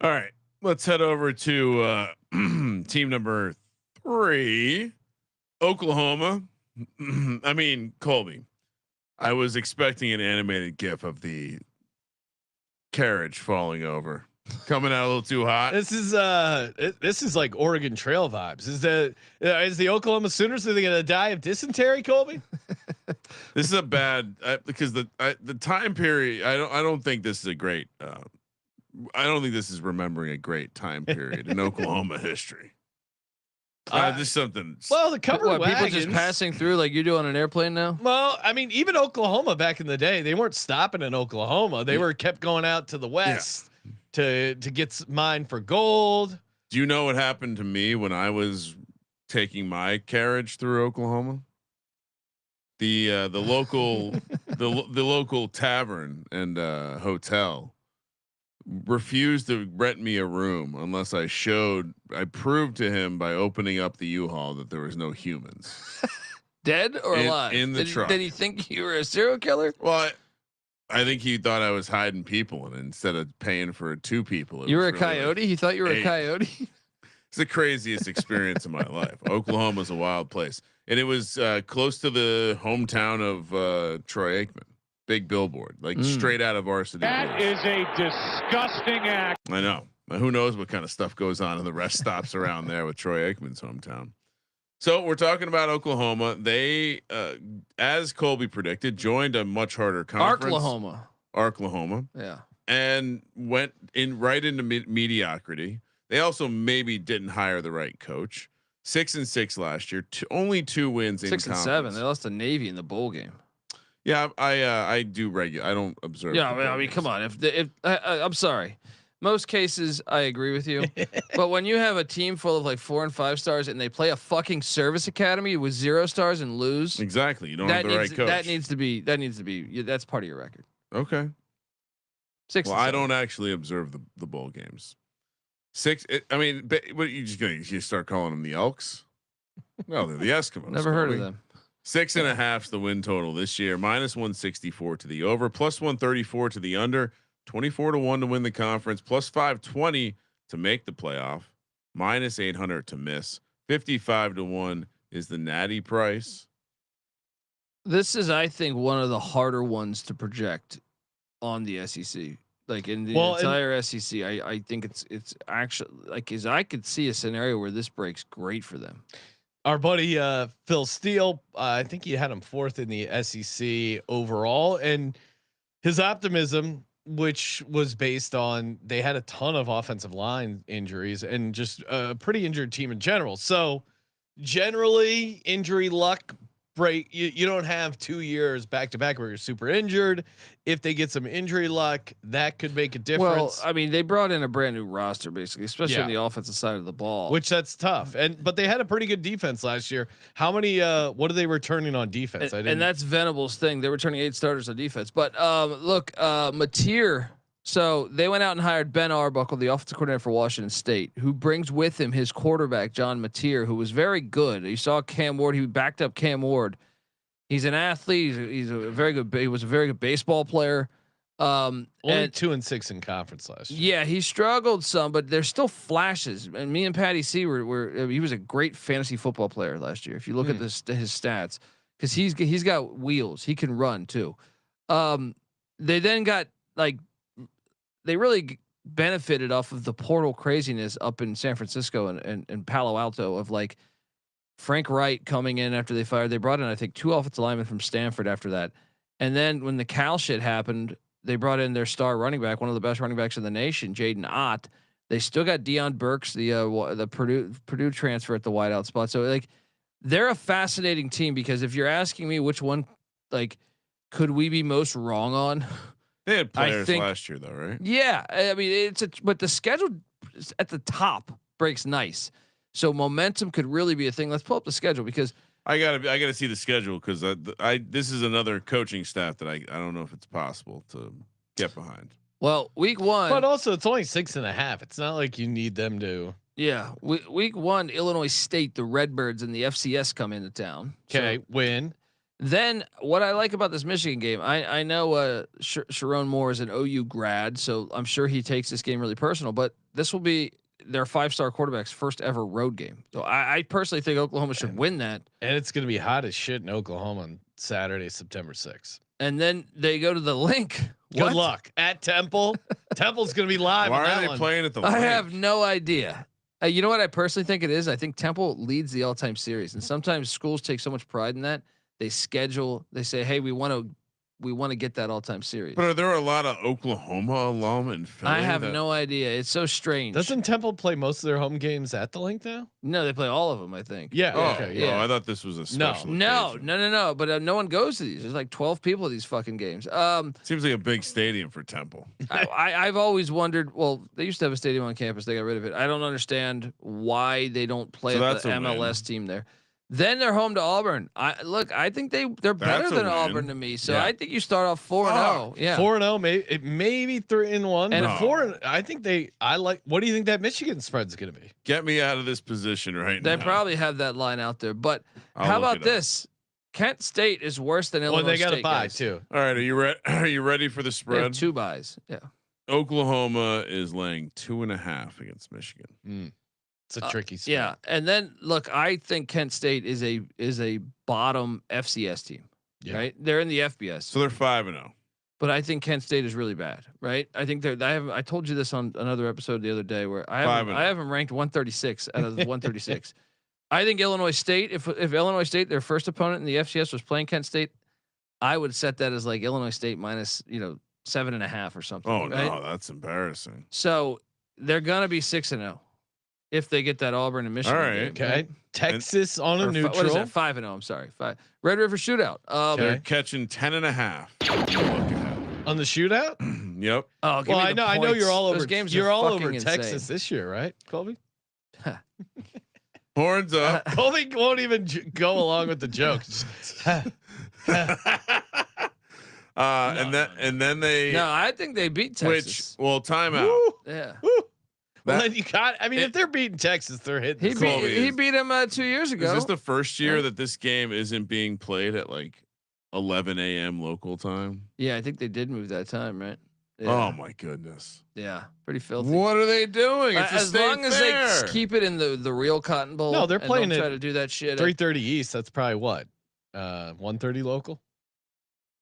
All right, let's head over to team number 3, Oklahoma. I mean, Colby, I was expecting an animated GIF of the carriage falling over. Coming out a little too hot. This is like Oregon Trail vibes. Is the Oklahoma Sooners, are they going to die of dysentery, Colby? This is a bad because the time period. I don't think this is a great. I don't think this is remembering a great time period in Oklahoma history. Just something. Well, the covered wagons people just passing through like you do on an airplane now. Well, I mean, even Oklahoma back in the day, they weren't stopping in Oklahoma. They were kept going out to the west. Yeah. To get mine for gold. Do you know what happened to me when I was taking my carriage through Oklahoma? The local the local tavern and hotel refused to rent me a room unless I proved to him by opening up the U-Haul that there was no humans. Dead or alive? In the truck. Did he think you were a serial killer? Well, I think he thought I was hiding people, and instead of paying for 2 people, you were a coyote. He thought you were a coyote. It's the craziest experience of my life. Oklahoma's a wild place, and it was close to the hometown of Troy Aikman. Big billboard, like straight out of Varsity. That is a disgusting act. I know. Now, who knows what kind of stuff goes on in the rest stops around there with Troy Aikman's hometown. So we're talking about Oklahoma. They, as Colby predicted, joined a much harder conference. Arklahoma. Yeah. And went in right into mediocrity. They also maybe didn't hire the right coach. 6-6 last year. Only 2 wins. 6-7. They lost to Navy in the bowl game. Yeah, I do regular. I don't observe. Yeah, I mean, come on. If I'm sorry. Most cases, I agree with you. But when you have a team full of like 4 and 5 stars and they play a fucking service academy with 0 stars and lose, exactly. You don't have the right coach. That needs to be. That's part of your record. Okay. 6. Well, I don't actually observe the bowl games. 6. I mean, what you just gonna start calling them the Elks? No, they're the Eskimos. Never heard of them. 6.5 the win total this year. -164 to the over. +134 to the under. 24-1 to win the conference, +520 to make the playoff, -800 to miss. 55-1 is the natty price. This is, I think, one of the harder ones to project on the SEC. Like in the entire SEC, I think it's actually like I could see a scenario where this breaks great for them. Our buddy Phil Steele, I think he had him 4th in the SEC overall, and his optimism, which was based on they had a ton of offensive line injuries and just a pretty injured team in general. So generally injury luck break. You don't have 2 years back to back where you're super injured. If they get some injury luck, that could make a difference. Well, I mean, they brought in a brand new roster basically, especially on the offensive side of the ball, which that's tough. But they had a pretty good defense last year. How many? What are they returning on defense? And that's Venable's thing. They're returning 8 starters on defense. But look, Mateer. So they went out and hired Ben Arbuckle, the offensive coordinator for Washington State, who brings with him his quarterback John Mateer, who was very good. You saw Cam Ward; he backed up Cam Ward. He's an athlete. He's a very good. He was a very good baseball player. Only 2-6 in conference last year. Yeah, he struggled some, but there's still flashes. And me and Patty C were he was a great fantasy football player last year. If you look at his stats, because he's got wheels, he can run too. They then got they really benefited off of the portal craziness up in San Francisco and Palo Alto of Frank Wright coming in after they brought in, I think, 2 offensive linemen from Stanford after that. And then when the Cal shit happened, they brought in their star running back, one of the best running backs in the nation, Jaden Ott. They still got Deion Burks, the Purdue transfer at the wideout spot. So they're a fascinating team because if you're asking me which one, could we be most wrong on? They had players last year though, right? Yeah. I mean, but the schedule at the top breaks nice. So momentum could really be a thing. Let's pull up the schedule because I gotta see the schedule because this is another coaching staff that I don't know if it's possible to get behind. Well, week 1, but also it's only 6.5. It's not like you need them to. Yeah, week 1, Illinois State, the Redbirds and the FCS come into town. Okay, win. Then what I like about this Michigan game, I know Sharon Moore is an OU grad, so I'm sure he takes this game really personal. But this will be their 5-star quarterback's first ever road game. So I personally think Oklahoma should win that. And it's going to be hot as shit in Oklahoma on Saturday, September 6th. And then they go to the Link. Good luck at Temple. Temple's going to be live. Why are they playing at the Link? I have no idea. You know what I personally think it is? I think Temple leads the all-time series, and sometimes schools take so much pride in that. They say, hey, we want to get that all-time series. But are there a lot of Oklahoma alum in Philly? I have no idea. It's so strange. Doesn't Temple play most of their home games at the Link now? No, they play all of them, I think. Yeah. Okay. Yeah. I thought this was a special. No. But no one goes to these. There's 12 people at these fucking games. Seems like a big stadium for Temple. I've always wondered. Well, they used to have a stadium on campus. They got rid of it. I don't understand why they don't play at the MLS team there. Then they're home to Auburn. I think they're better than Auburn to me. So I think you start off 4-0. Yeah, 4-0, maybe 3-1. And 4. I think what do you think that Michigan spread's going to be? Get me out of this position right now. They probably have that line out there. But how about this? Kent State is worse than Illinois State. Well, they got a bye too. All right, are you ready for the spread? They have 2 buys. Yeah. Oklahoma is laying 2.5 against Michigan. It's a tricky spot. Yeah, and then look, I think Kent State is a bottom FCS team. Yeah. Right? They're in the FBS. So they're 5-0. But I think Kent State is really bad, right? I think I told you this on another episode the other day where I have them ranked 136 out of 136. I think Illinois State, if Illinois State, their first opponent in the FCS was playing Kent State, I would set that as Illinois State minus 7.5 or something. Oh right? No, that's embarrassing. So they're gonna be 6-0. If they get that Auburn and Michigan. All right. Game, okay. Right? Texas on a neutral. What is that? 5-0. I'm sorry. 5. Red River Shootout. They're catching 10.5. On the shootout? Yep. Oh, well, I know you're all over. Games you're all over insane. Texas this year, right, Colby? Horns up. Colby won't even go along with the jokes. And then they. No, I think they beat Texas. Timeout. Woo. Yeah. Woo. Well, then you got. I mean, if they're beating Texas, they're hitting. He beat him 2 years ago. Is this the first year that this game isn't being played at 11 a.m. local time? Yeah, I think they did move that time, right? Yeah. Oh my goodness. Yeah, pretty filthy. What are they doing? It's as long as they keep it in the real Cotton Bowl. No, they're playing it. Try to do that shit. 3:30 East. That's probably what 1:30 local.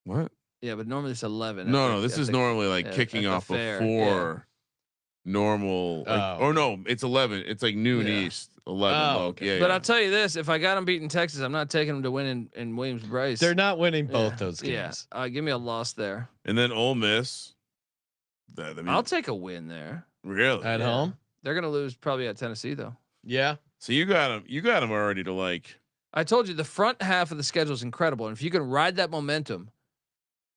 What? Yeah, but normally it's 11. No, this is normally kicking off before. Yeah. normal. Or no, it's 11. It's like noon East. 11. Okay. But I'll tell you this: if I got them beating Texas, I'm not taking them to win in Williams-Brice. They're not winning both those games. Yeah, give me a loss there. And then Ole Miss. I'll take a win there. Really? At home? They're gonna lose probably at Tennessee though. Yeah. So you got them. You got them already to like. I told you the front half of the schedule is incredible, and if you can ride that momentum,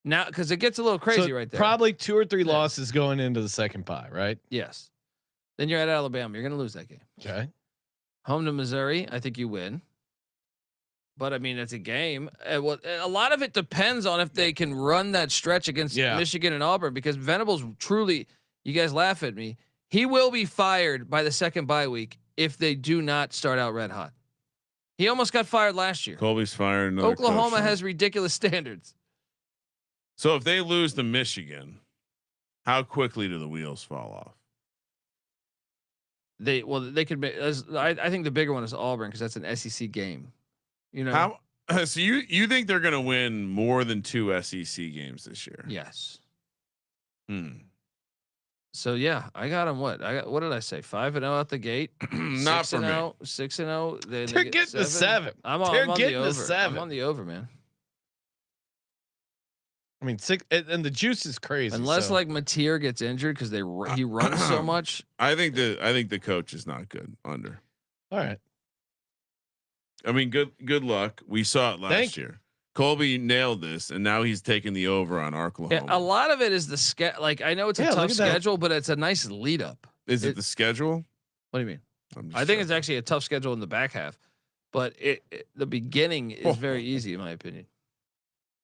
now because it gets a little crazy right there. Probably 2 or 3 losses going into the second bye, right? Yes. Then you're at Alabama. You're gonna lose that game. Okay. Home to Missouri, I think you win. But I mean, it's a game. Well, a lot of it depends on if they can run that stretch against Michigan and Auburn, because Venables truly, you guys laugh at me, he will be fired by the second bye week if they do not start out red hot. He almost got fired last year. Colby's fired. Oklahoma has ridiculous standards. So if they lose to Michigan, how quickly do the wheels fall off? They could be. I think the bigger one is Auburn because that's an SEC game. You know how? So you think they're going to win more than 2 SEC games this year? Yes. So yeah, I got them. What did I say? 5-0 out the gate. Not for me. 6-0. They're getting the 7. I'm on the over. I'm on the over, man. I mean, 6, and the juice is crazy. Unless like Mateer gets injured because he runs so much. I think the coach is not good under. All right. I mean, good luck. We saw it last year. Colby nailed this, and now he's taking the over on Oklahoma. Yeah, a lot of it is the schedule. Like I know it's a tough schedule, but it's a nice lead up. Is it the schedule? What do you mean? I think it's actually a tough schedule in the back half, but the beginning is very easy in my opinion.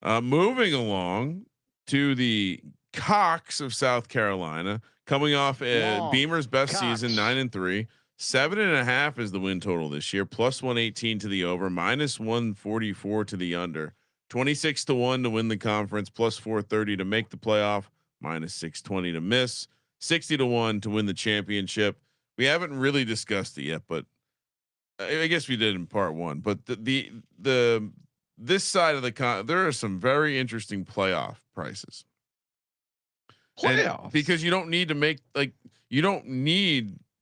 Moving along to the Cox of South Carolina, coming off Beamer's best season, 9-3. 7.5 is the win total this year. Plus 118 to the over, minus 144 to the under. 26-1 to win the conference. Plus 430 to make the playoff. Minus 620 to miss. 60-1 to win the championship. We haven't really discussed it yet, but I guess we did in part 1. But this side of the there are some very interesting playoff prices. Playoffs, because you don't need to make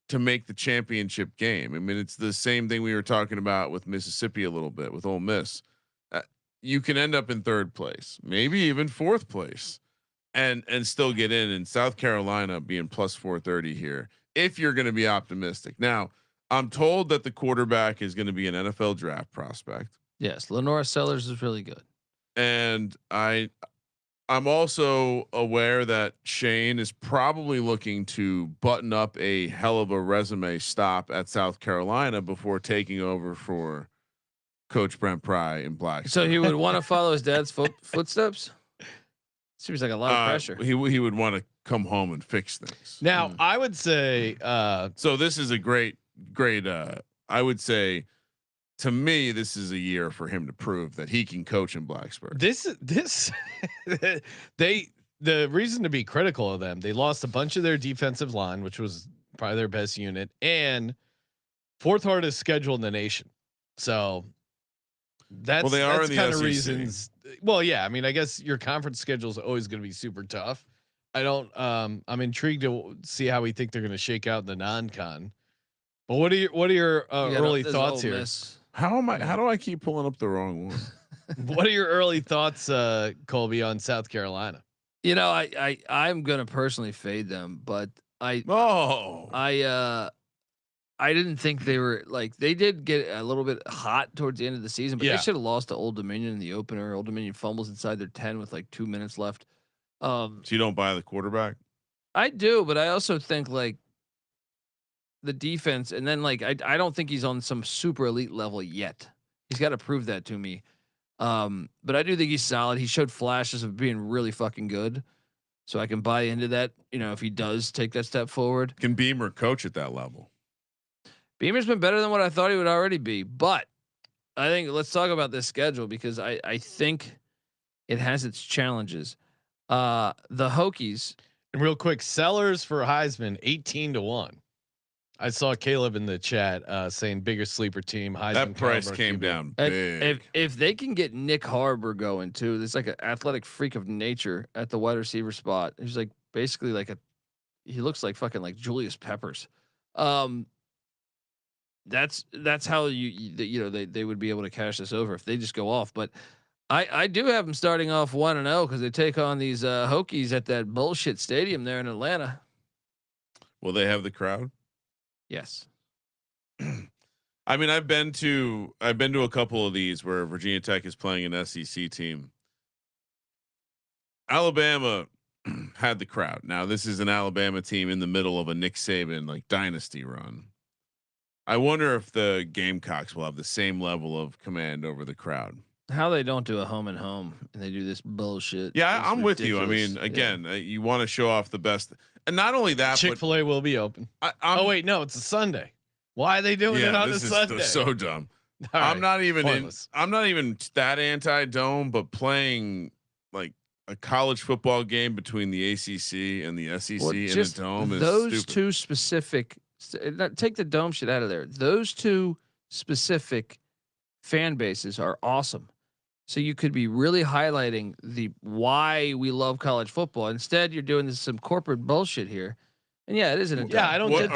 to make the championship game. I mean, it's the same thing we were talking about with Mississippi a little bit with Ole Miss. You can end up in 3rd place, maybe even 4th place, and still get in. And South Carolina being plus 430 here, if you're going to be optimistic. Now, I'm told that the quarterback is going to be an NFL draft prospect. Yes, Lenora Sellers is really good, and I'm also aware that Shane is probably looking to button up a hell of a resume stop at South Carolina before taking over for Coach Brent Pry in Black. So he would want to follow his dad's footsteps. Seems like a lot of pressure. He would want to come home and fix things. Now I would say. So this is a great. I would say. To me, this is a year for him to prove that he can coach in Blacksburg. The reason to be critical of them, they lost a bunch of their defensive line, which was probably their best unit, and 4th hardest schedule in the nation. So that's kind of reasons. Well, yeah, I mean, I guess your conference schedule is always going to be super tough. I'm intrigued to see how we think they're going to shake out in the non-con. But what are your early thoughts here? How do I keep pulling up the wrong one? What are your early thoughts, Colby, on South Carolina? You know, I'm gonna personally fade them, but I didn't think they were like they did get a little bit hot towards the end of the season, but they should have lost to Old Dominion in the opener. Old Dominion fumbles inside their 10 with like 2 minutes left. So you don't buy the quarterback? I do, but I also think like the defense, and then like I don't think he's on some super elite level yet. He's got to prove that to me. But I do think he's solid. He showed flashes of being really fucking good, so I can buy into that. You know, if he does take that step forward, can Beamer coach at that level? Beamer's been better than what I thought he would already be, but I think let's talk about this schedule because I think it has its challenges. The Hokies. And real quick, Sellers for Heisman 18-1. I saw Caleb in the chat saying bigger sleeper team. Heisman that price came down big. If they can get Nick Harbor going too, there's like an athletic freak of nature at the wide receiver spot. He's like basically like a he looks like fucking like Julius Peppers. That's how they would be able to cash this over if they just go off. But I do have them starting off 1-0 because they take on these Hokies at that bullshit stadium there in Atlanta. Will they have the crowd? Yes. I mean, I've been to a couple of these where Virginia Tech is playing an SEC team. Alabama had the crowd. Now this is an Alabama team in the middle of a Nick Saban like dynasty run. I wonder if the Gamecocks will have the same level of command over the crowd. How they don't do a home and home and they do this bullshit. Yeah, I'm with you. I mean, again, you want to show off the best, and not only that, Chick-fil-A will be open. Oh wait, no, it's a Sunday. Why are they doing it on a Sunday? This is so dumb. I'm not even that anti-dome, but playing like a college football game between the ACC and the SEC in a dome is those stupid. Two specific. Take the dome shit out of there. Those two specific fan bases are awesome. So you could be really highlighting the why we love college football. Instead, you're doing some corporate bullshit here. And yeah, it isn't. I don't get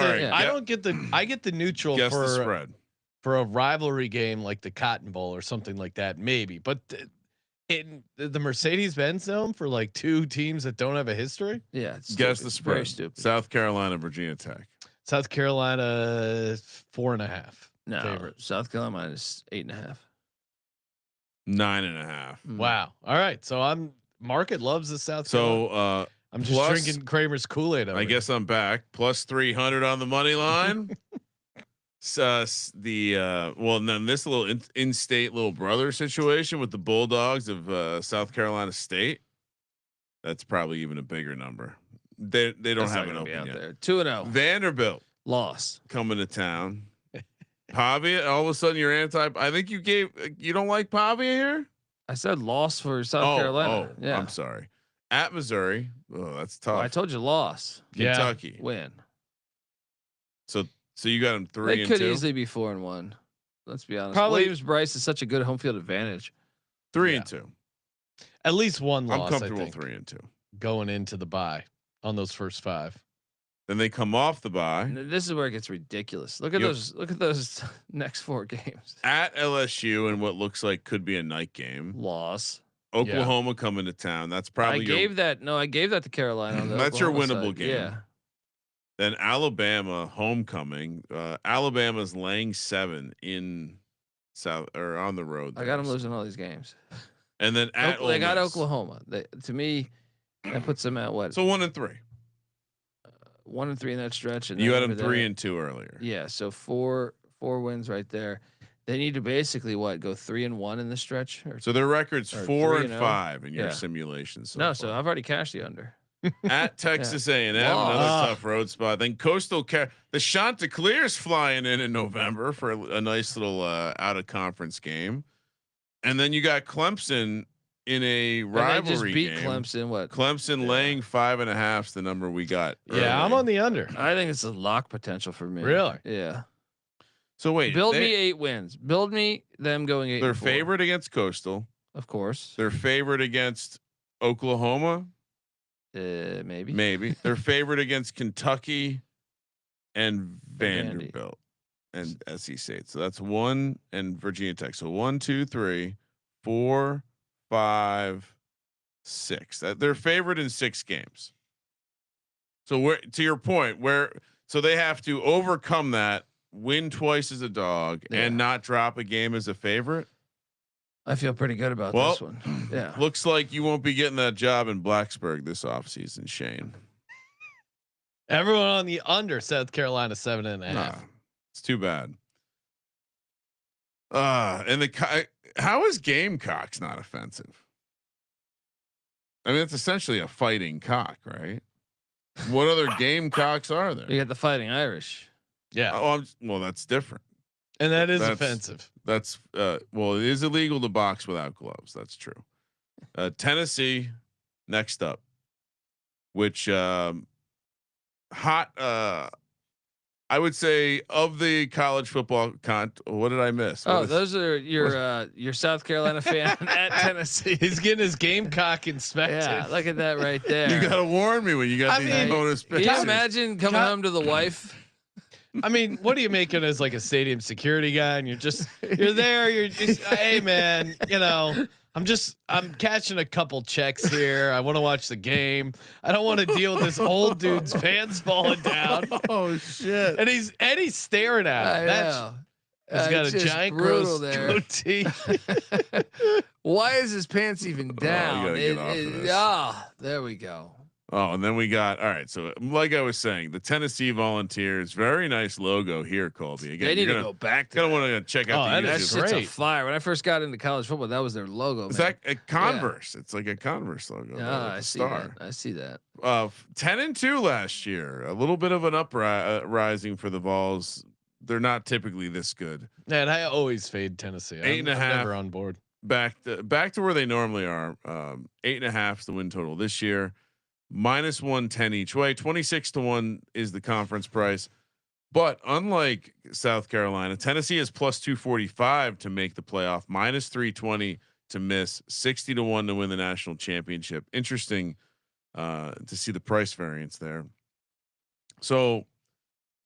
the. I get the neutral Guess for the spread for a rivalry game like the Cotton Bowl or something like that, maybe. But in the Mercedes-Benz Dome for like two teams that don't have a history. Yeah, it's guess the spread. Very stupid. South Carolina, Virginia Tech. South Carolina 4.5. No, favorite. South Carolina is 8.5. 9.5. Wow. All right. So market loves the South Carolina. So I'm just drinking Kramer's Kool-Aid. I guess I'm back. Plus 300 on the money line. And then this little in-state little brother situation with the Bulldogs of South Carolina State. That's probably even a bigger number. They don't have it open yet. There. 2-0. Vanderbilt loss coming to town. Pavia, all of a sudden you're anti. I think you don't like Pavia here. I said loss for South Carolina. Yeah, I'm sorry. At Missouri, that's tough. I told you loss. Kentucky win. So you got them 3-2. They could easily be 4-1. Let's be honest. Probably Williams Bryce is such a good home field advantage. 3-2. At least one loss. I'm comfortable 3-2 going into the bye on those first 5. Then they come off the bye. This is where it gets ridiculous. Look at those. Look at those next 4 games. At LSU and what looks like could be a night game. Loss. Oklahoma coming to town. That's probably. I gave that to Carolina. On the that's Oklahoma your winnable side. game. Yeah. Then Alabama homecoming. Alabama's laying 7 in South or on the road. I got them losing all these games. And then they got Oklahoma. To me, that puts them at what? So 1-3. 1-3 in that stretch, and you had them 3-2 earlier. Yeah, so four wins right there. They need to basically go 3-1 in the stretch. So their record's 4-5 in your simulation. So I've already cashed the under. At Texas A&M, another tough road spot. Then Coastal the Chanticleer's flying in November for a nice little out of conference game, and then you got Clemson in a rivalry just beat game. Clemson. Clemson laying 5.5's the number we got. Yeah, I'm on the under. I think it's a lock potential for me. Really? Yeah. So wait, build me 8 wins. Build me them going 8. They're favored against Coastal, of course. They're favored against Oklahoma. Maybe. They're favored against Kentucky and Vanderbilt and SC State. So that's 1 and Virginia Tech. So 1, 2, 3, 4, 5, 6. That they're favored in 6 games. So to your point, so they have to overcome that, win twice as a dog, and not drop a game as a favorite. I feel pretty good about this one. Yeah. Looks like you won't be getting that job in Blacksburg this offseason, Shane. Everyone on the under South Carolina 7.5. Nah, it's too bad. And how is Gamecocks not offensive? I mean, it's essentially a fighting cock, right? What other Gamecocks are there? You got the Fighting Irish. Yeah. Well, that's different. And that's offensive. That's it is illegal to box without gloves. That's true. Tennessee next up, which I I would say of the college football what did I miss? Those are your South Carolina fan at Tennessee. He's getting his Gamecock inspected. Yeah, look at that right there. You gotta warn me when you got these bonus pictures. Can you imagine coming home to the wife? I mean, what are you making as like a stadium security guy? And you're there. You're just, hey man, I'm catching a couple checks here. I want to watch the game. I don't want to deal with this old dude's pants falling down. Oh shit! And he's staring at him. He's got a giant gross goatee. Why is his pants even down? There we go. Oh, and then we got all right. So, like I was saying, the Tennessee Volunteers, very nice logo here, Colby. Again, they need to go back. Gonna want to check out. That shit's a fire. When I first got into college football, that was their logo. Is that a Converse? Yeah. It's like a Converse logo. I see that. I see that. 10-2 last year. A little bit of an uprising for the Vols. They're not typically this good. Man, I always fade Tennessee. 8.5. I'm never on board. Back to where they normally are. 8.5 is the win total this year. -110 each way. 26-1 is the conference price. But unlike South Carolina, Tennessee is +245 to make the playoff, -320 to miss, 60-1 to win the national championship. Interesting to see the price variance there. So,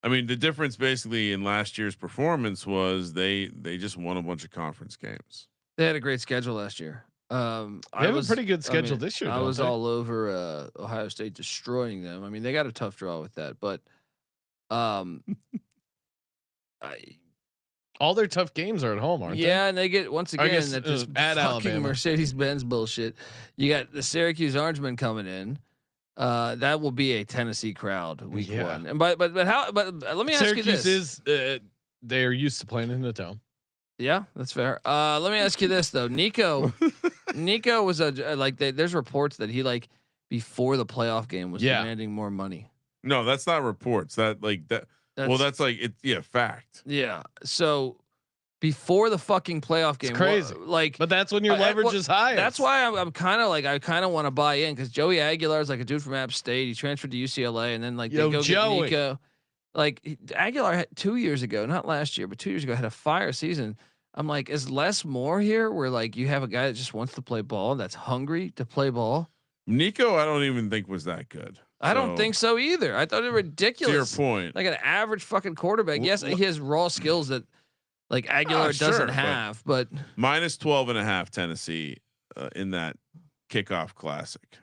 I mean, the difference basically in last year's performance was they just won a bunch of conference games. They had a great schedule last year. They have a pretty good schedule this year. I was all over Ohio State destroying them. I mean, they got a tough draw with that, but all their tough games are at home, aren't they? Yeah, and they get once again that this at fucking Alabama. Mercedes-Benz bullshit. You got the Syracuse Orangemen coming in. That will be a Tennessee crowd week one. And but let me ask you this: Syracuse they're used to playing in the dome. Yeah, that's fair. Let me ask you this though, Nico. Nico was there's reports that he before the playoff game was demanding more money. No, that's not reports. That's fact. Yeah. So before the fucking playoff game, it's crazy. But that's when your leverage is high. That's why I'm kind of I kind of want to buy in because Joey Aguilar is like a dude from App State. He transferred to UCLA, and then they go get Nico. Aguilar had 2 years ago, not last year, but 2 years ago had a fire season. I'm like, is less more here? Where you have a guy that just wants to play ball, that's hungry to play ball. Nico, I don't even think was that good. I don't think so either. I thought it was ridiculous. To your point, like an average fucking quarterback. Yes, he has raw skills that Aguilar doesn't have, but -12.5 Tennessee in that kickoff classic.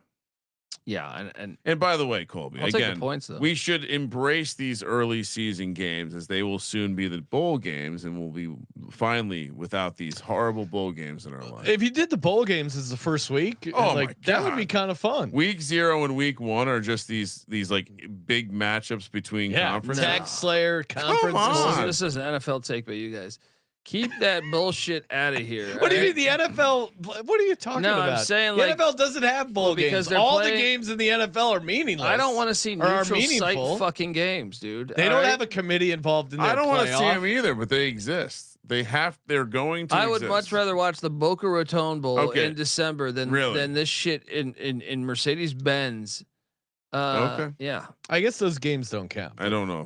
Yeah, and by the way, Colby, I'll again, take the points, though. We should embrace these early season games as they will soon be the bowl games, and we'll be finally without these horrible bowl games in our life. If you did the bowl games as the first week, that would be kind of fun. Week 0 and week 1 are just these big matchups between conferences. Tax Slayer conferences. This is an NFL take by you guys. Keep that bullshit out of here. What do you mean the NFL? What are you talking about? I'm saying the NFL doesn't have bowl games. All the games in the NFL are meaningless. I don't want to see neutral site fucking games, dude. They don't have a committee involved in their I don't want to see them either, but they exist. They're going to. I would much rather watch the Boca Raton Bowl in December than this shit in Mercedes Benz. Yeah. I guess those games don't count. I don't know.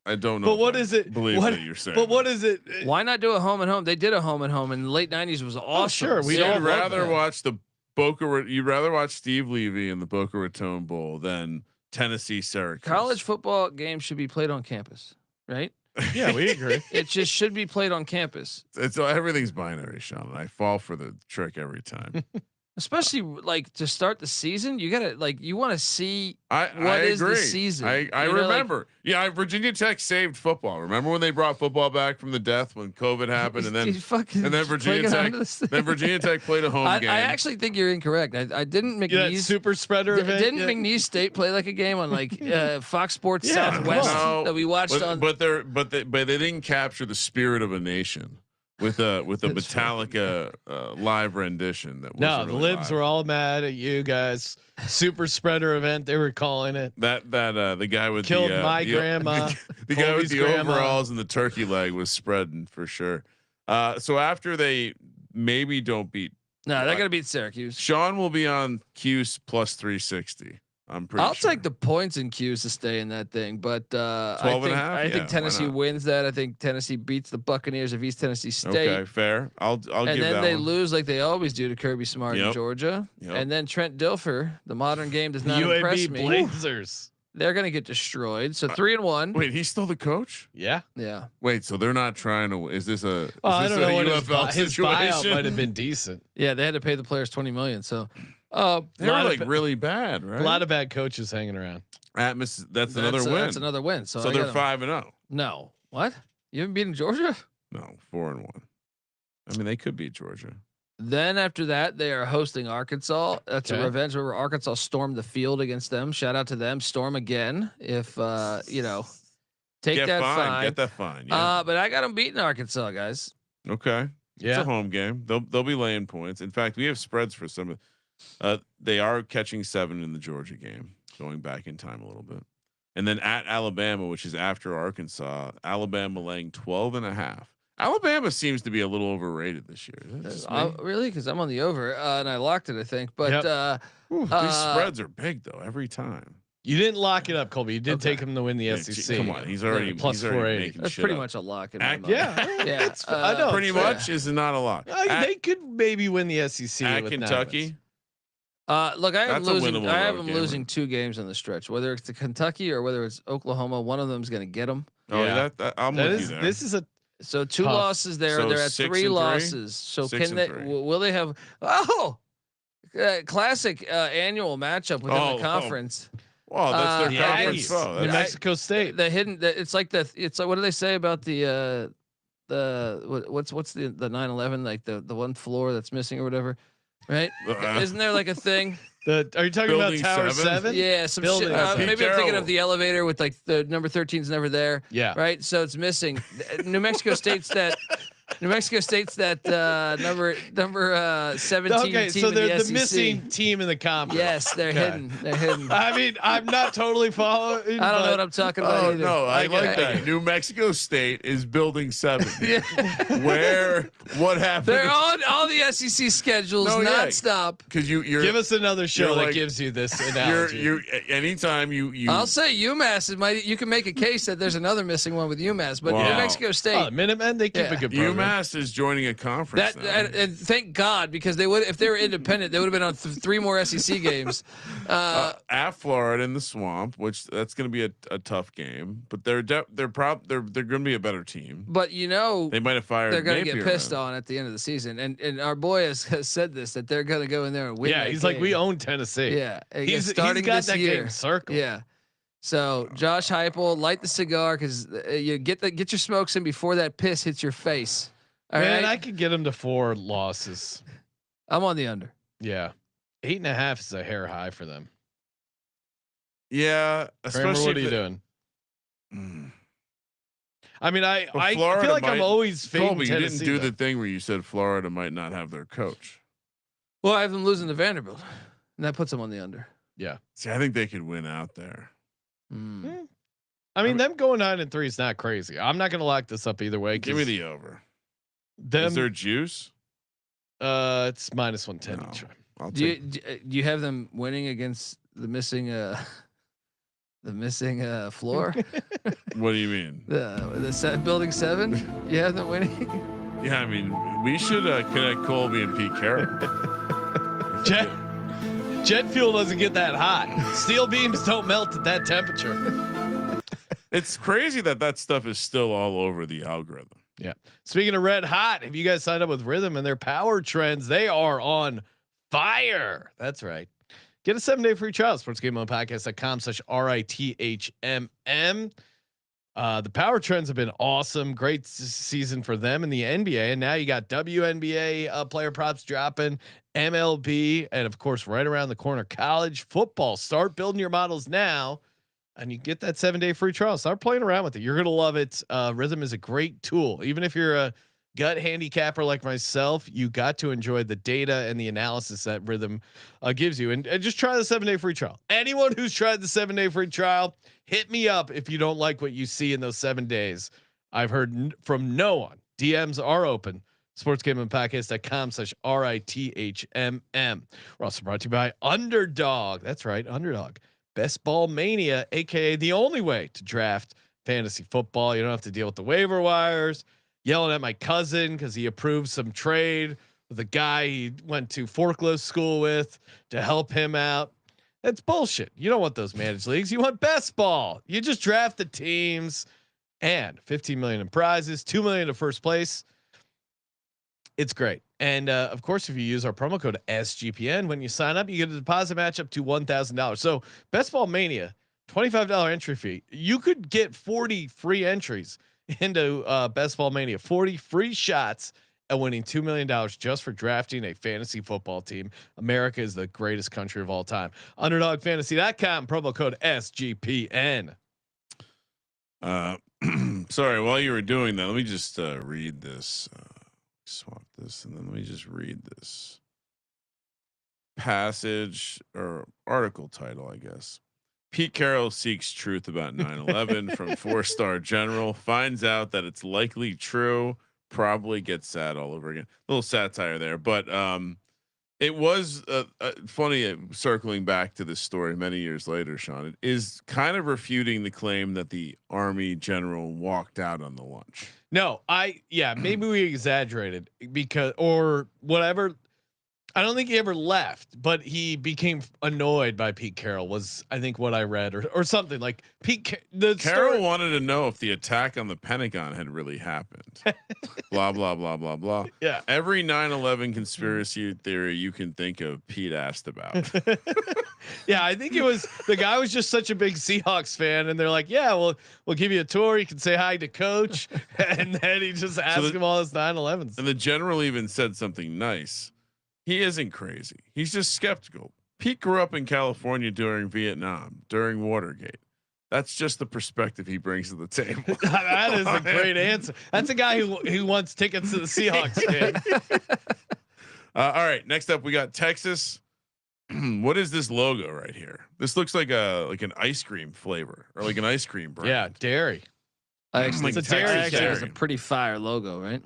But what is it? Believe what you're saying. But what is it? Why not do a home and home? They did a home and home in the late '90s. Was awesome. Oh, sure, we'd rather watch the You'd rather watch Steve Levy in the Boca Raton Bowl than Tennessee Syracuse. College football games should be played on campus, right? Yeah, we agree. It just should be played on campus. Everything's binary, Sean. I fall for the trick every time. Especially to start the season, you gotta you want to see what is agree. the season. I remember. Virginia Tech saved football. Remember when they brought football back from the death when COVID happened, and then Virginia Tech played a home game. I actually think you're incorrect. I didn't McNeese super spreader event. Didn't McNeese State play like a game on Fox Sports Southwest that we watched on? But they didn't capture the spirit of a nation. With a Metallica live rendition that the libs were all mad at you guys. Super spreader event they were calling it. The guy with killed my grandma. The guy with the overalls and the turkey leg was spreading for sure. So after they maybe don't beat, they're gonna beat Syracuse. Sean will be on Cuse +360. I'm pretty. I'll sure. take the points and Q's to stay in that thing, but 12 and a half? I think Yeah, Tennessee wins that. I think Tennessee beats the Buccaneers of East Tennessee State. Okay, fair. I'll and give that. And then they one. lose like they always do to Kirby Smart in Georgia. And then Trent Dilfer, the modern game does not impress me. Blazers. They're gonna get destroyed. So 3-1. Wait, he's still the coach? Yeah. Wait, so they're not trying to? Is this a? I don't know what UFL his buyout might have been decent. Yeah, they had to pay the players $20 million. So they're like really bad, right? A lot of bad coaches hanging around. That's another win. That's another win. So they're 5-0. No, what? You haven't beaten Georgia? No, 4-1. I mean, they could beat Georgia. Then after that, they are hosting Arkansas. That's a revenge where Arkansas stormed the field against them. Shout out to them. Storm again. If take that fine. Get that fine. Yeah. But I got them beating Arkansas, guys. Okay. Yeah. It's a home game. They'll be laying points. In fact, we have spreads for some of. They are catching 7 in the Georgia game, going back in time a little bit, and then at Alabama, which is after Arkansas. Alabama laying 12.5. Alabama seems to be a little overrated this year. Really? Because I'm on the over and I locked it, I think. But these spreads are big though every time. You didn't lock it up, Colby. You did take him to win the SEC. Come on, he's already plus 480. That's pretty much a lock in my mind. Yeah. I know. Pretty much is not a lock. They could maybe win the SEC at with Kentucky. Look, I have them game, losing 2 games on the stretch. Whether it's to Kentucky or whether it's Oklahoma, one of them is going to get them. Oh, yeah. I'm with you there. This is a. So 2 losses there. So they're at 3 losses. So can they? Will they have? Classic annual matchup within the conference. Well, that's their conference foe. New Mexico State. The hidden. It's like what do they say about the what's the 9/11, like the one floor that's missing or whatever, right? Isn't there like a thing? Are you talking about Tower 7? Yeah, some shit. Maybe I'm thinking of the elevator with like the number 13's never there. Yeah. Right. So it's missing. New Mexico State's that. Number 17 okay, team so in they're the the missing team in the conference. Yes, they're hidden. They're hidden. I mean, I'm not totally following. I don't know what I'm talking about. Oh either. no, I like that. New Mexico State is building 7. What happened? They're on all the SEC schedules nonstop. Because you give us another show that gives you this analogy. Anytime you. I'll say UMass is you can make a case that there's another missing one with UMass, but New Mexico State, Minutemen, they keep a good program. UMass is joining a conference. And thank God, because they would, if they were independent, they would have been on 3 more SEC games. At Florida in the swamp, which that's going to be a tough game, but they're going to be a better team. But they might have fired. They're going to get pissed on at the end of the season, and our boy has said this, that they're going to go in there and win. Yeah, he's like, we own Tennessee. Yeah, he's got that game circled. Yeah. So Josh Heupel, light the cigar because you get your smokes in before that piss hits your face. All right? I could get him to 4 losses. I'm on the under. Yeah, 8.5 is a hair high for them. Yeah, Kramer, especially what are you doing? I mean, I feel like I'm always fading Colby, Tennessee. you didn't do the thing where you said Florida might not have their coach. Well, I have them losing to Vanderbilt, and that puts them on the under. Yeah. See, I think they could win out there. I mean, them going 9-3 is not crazy. I'm not going to lock this up either way. Give me the over. Is there juice? It's -110 each. Do you have them winning against the missing floor? What do you mean? The building 7? You have them winning? Yeah, I mean, we should connect Colby and Pete Carroll. Jet fuel doesn't get that hot. Steel beams don't melt at that temperature. It's crazy that stuff is still all over the algorithm. Yeah. Speaking of red hot, have you guys signed up with Rhythm and their power trends? They are on fire. That's right. Get a 7-day free trial. sportsgamepodcast.com/RITHMM. The power trends have been awesome. Great season for them in the NBA. And now you got WNBA player props dropping, MLB, and of course, right around the corner, college football. Start building your models now. And you get that 7-day free trial. Start playing around with it. You're going to love it. Rhythm is a great tool. Even if you're a gut handicapper like myself, you got to enjoy the data and the analysis that Rhythm gives you. And just try the 7-day free trial. Anyone who's tried the 7-day free trial, hit me up if you don't like what you see in those 7 days. I've heard from no one. DMs are open. sportsgamingpodcast.com/RITHMM. We're also brought to you by Underdog. That's right. Underdog. Best Ball Mania, aka the only way to draft fantasy football. You don't have to deal with the waiver wires, yelling at my cousin because he approved some trade with a guy he went to forklift school with to help him out. That's bullshit. You don't want those managed leagues. You want best ball. You just draft the teams and 15 million in prizes, 2 million to first place. It's great. And of course, if you use our promo code SGPN when you sign up, you get a deposit match up to $1,000. So Best Ball Mania, $25 entry fee. You could get 40 free entries into Best Ball Mania, 40 free shots at winning $2 million just for drafting a fantasy football team. America is the greatest country of all time. UnderdogFantasy.com, promo code SGPN. Sorry, while you were doing that, let me just read this. Swap this, and then let me just read this passage or article title, I guess. Pete Carroll seeks truth about 9/11 from 4-star general, finds out that it's likely true, probably gets sad all over again. A little satire there, but it was funny circling back to this story many years later, Sean. It is kind of refuting the claim that the Army general walked out on the lunch. No, maybe we exaggerated because or whatever. I don't think he ever left, but he became annoyed by Pete Carroll was I think what I read or something like Carroll wanted to know if the attack on the Pentagon had really happened. Blah, blah, blah, blah, blah. Yeah. Every 9/11 conspiracy theory you can think of, Pete asked about. Yeah. I think it was the guy was just such a big Seahawks fan and they're like, yeah, we'll give you a tour. You can say hi to coach. And then he just asked him all his 9/11s. And the general even said something nice. He isn't crazy. He's just skeptical. Pete grew up in California during Vietnam, during Watergate. That's just the perspective he brings to the table. That is a great answer. That's a guy who wants tickets to the Seahawks game. All right. Next up, we got Texas. What is this logo right here? This looks like an ice cream flavor or like an ice cream brand. Yeah, dairy. It's a dairy. It's a pretty fire logo, right?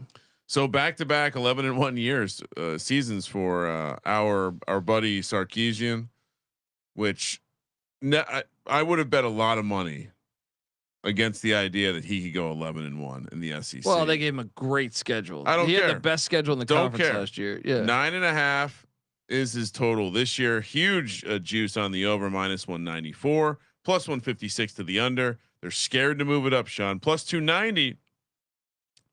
So back-to-back 11-1 years seasons for our buddy Sarkisian, which I would have bet a lot of money against the idea that he could go 11-1 in the SEC. Well, they gave him a great schedule. I don't care. He had the best schedule in the conference last year. Yeah, 9.5 is his total this year. Huge juice on the over, -194, +156 to the under. They're scared to move it up, Sean. +290.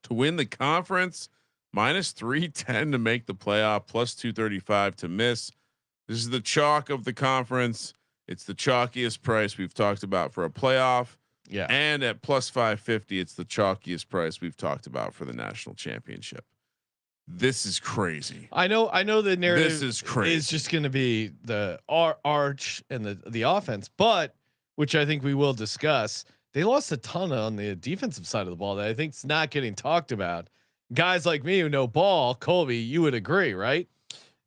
To win the conference, -310 to make the playoff, +235 to miss. This is the chalk of the conference. It's the chalkiest price we've talked about for a playoff. Yeah. And at +550, it's the chalkiest price we've talked about for the national championship. This is crazy. I know the narrative this is crazy. Is just going to be the arch and the offense, but which I think we will discuss. They lost a ton on the defensive side of the ball that I think is not getting talked about. Guys like me who know ball, Colby, you would agree, right?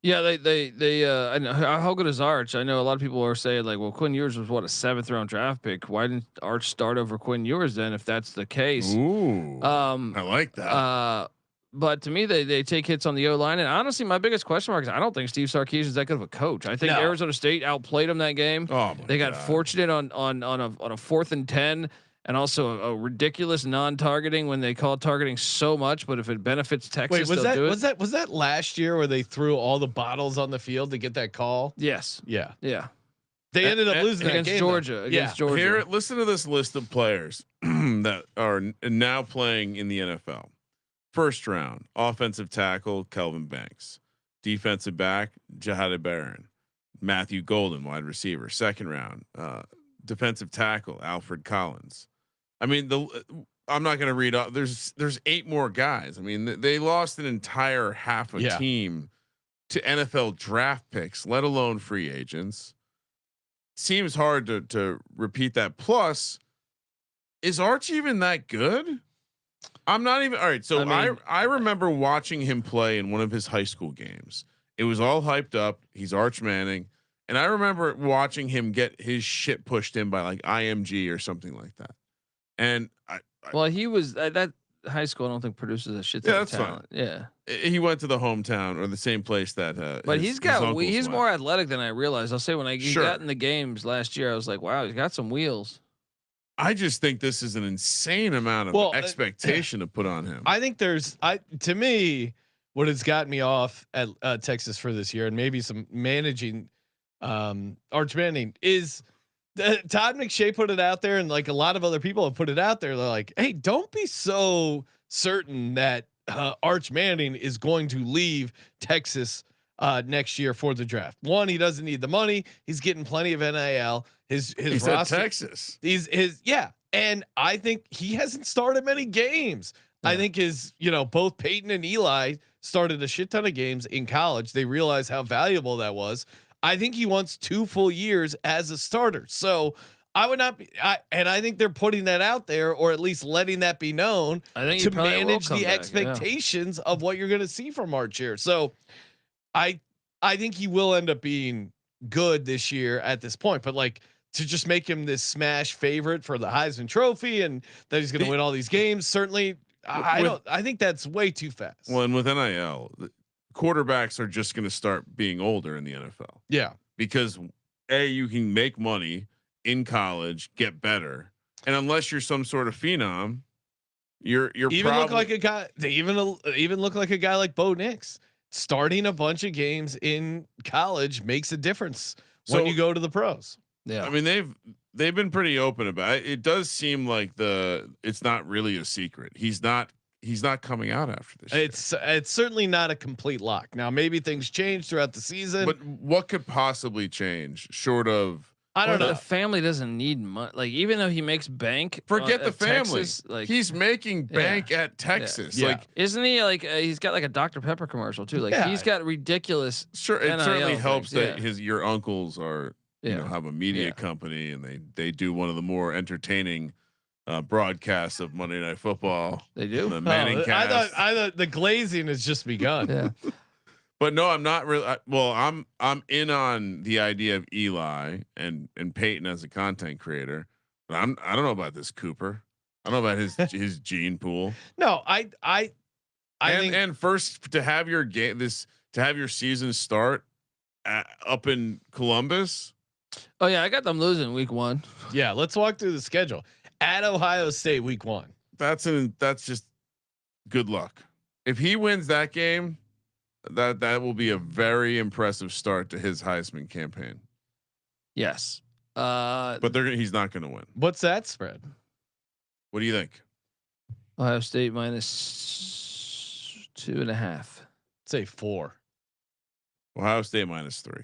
Yeah, they I know, how good is Arch? I know a lot of people are saying like, well, Quinn Ewers was what, a 7th round draft pick. Why didn't Arch start over Quinn Ewers then? If that's the case, ooh, I like that. But to me, they take hits on the O line, and honestly, my biggest question mark is I don't think Steve Sarkisian is that good of a coach. I think Arizona State outplayed him that game. Oh, they got fortunate on a 4th and 10, and also a ridiculous non-targeting when they call targeting so much. But if it benefits Texas, was that last year where they threw all the bottles on the field to get that call? Yes. Yeah. Yeah. They ended up losing against that game, Georgia. Against Georgia. Here, listen to this list of players that are now playing in the NFL. First round, offensive tackle, Kelvin Banks. Defensive back, Jahada Barron. Matthew Golden, wide receiver. Second round, defensive tackle, Alfred Collins. I mean, I'm not going to read up. There's 8 more guys. I mean, they lost an entire half a team to NFL draft picks, let alone free agents. Seems hard to repeat that. Plus, is Arch even that good? I'm not even all right. So I remember watching him play in one of his high school games. It was all hyped up. He's Arch Manning, and I remember watching him get his shit pushed in by like IMG or something like that. And well, he was that high school, I don't think produces a shit ton of talent. Fine. Yeah, he went to the hometown or the same place that. But he's more athletic than I realized. I'll say when he got in the games last year, I was like, wow, he's got some wheels. I just think this is an insane amount of expectation to put on him. I think to me, what has gotten me off at Texas for this year, and maybe some managing, Arch Manning, is Todd McShay put it out there, and like a lot of other people have put it out there. They're like, hey, don't be so certain that Arch Manning is going to leave Texas next year for the draft. One, he doesn't need the money. He's getting plenty of NIL. He's roster, at Texas. And I think he hasn't started many games. Yeah. I think both Peyton and Eli started a shit ton of games in college. They realized how valuable that was. I think he wants 2 full years as a starter. So I would not be, and I think they're putting that out there, or at least letting that be known to manage the expectations of what you're going to see from Arch here. So I think he will end up being good this year at this point, but like to just make him this smash favorite for the Heisman Trophy and that he's going to win all these games. Certainly, I think that's way too fast. Well, and with NIL, quarterbacks are just going to start being older in the NFL. Yeah, because you can make money in college, get better, and unless you're some sort of phenom, you're even look like a guy. They even look like a guy like Bo Nix. Starting a bunch of games in college makes a difference when you go to the pros. Yeah, I mean they've been pretty open about it. It does seem like it's not really a secret. He's not coming out after this. It's certainly not a complete lock. Now maybe things change throughout the season. But what could possibly change short of? I don't know. The family doesn't need money. Like even though he makes bank, forget the family. Texas, like he's making bank at Texas. Yeah. Like isn't he like he's got like a Dr. Pepper commercial too? Like he's got ridiculous. Sure, it NIL certainly helps things. that your uncles are have a media company and they do one of the more entertaining broadcasts of Monday Night Football. They do. The Manning cast. I thought the glazing has just begun. Yeah. But no, I'm not really. Well, I'm in on the idea of Eli and Peyton as a content creator, but I don't know about this Cooper. I don't know about his gene pool. No, I think, and first to have your season start up in Columbus. Oh yeah, I got them losing week 1. Yeah, let's walk through the schedule. At Ohio State week 1. That's just good luck. If he wins that game, that will be a very impressive start to his Heisman campaign. Yes. But he's not going to win. What's that spread? What do you think? Ohio State minus 2.5. Say 4. Ohio State minus 3.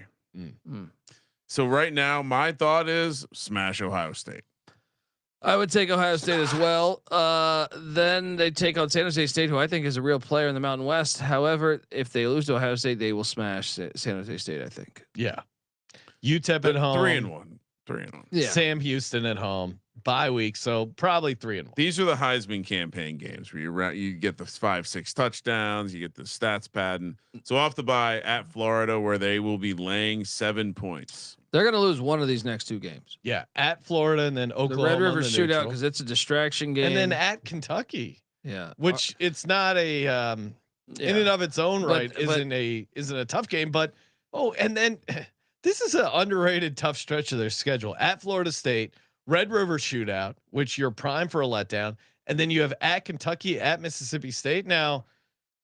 So right now, my thought is smash Ohio State. I would take Ohio State as well. Then they take on San Jose State, who I think is a real player in the Mountain West. However, if they lose to Ohio State, they will smash San Jose State, I think. Yeah. UTEP at home. 3-1. Yeah. Sam Houston at home. Bye week, so probably 3-1. These are the Heisman campaign games where you get the 5-6 touchdowns, you get the stats padding. So off the bye at Florida, where they will be laying 7 points. They're going to lose one of these next 2 games. Yeah, at Florida and then Oklahoma. The Red River shootout because it's a distraction game, and then at Kentucky. Yeah, which it's not a in and of its own right isn't a tough game, but and then this is an underrated tough stretch of their schedule. At Florida State, Red River shootout, which you're prime for a letdown, and then you have at Kentucky, at Mississippi State. Now,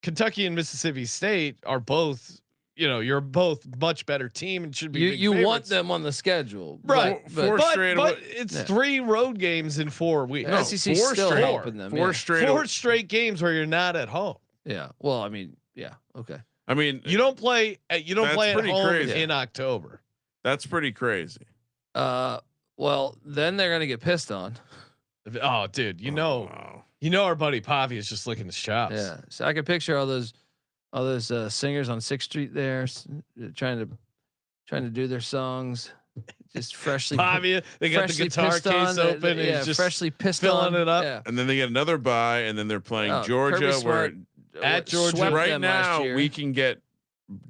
Kentucky and Mississippi State are both. You're both much better team and should be. You want them on the schedule, right? Four straight. But it's 3 road games in 4 weeks. No, SEC still helping them. 4 straight games where you're not at home. Yeah. Well, I mean, yeah. Okay. I mean, you don't play. You don't play at home in October. That's pretty crazy. Well, then they're gonna get pissed on. Oh, dude, our buddy Pavia is just licking his chops. Yeah. So I can picture all those singers on 6th Street there trying to do their songs, just freshly. Pavia, they got the guitar case open and just freshly pissed filling it up. Yeah. And then they get another bye, and then they're playing Georgia, where at Georgia right now we can get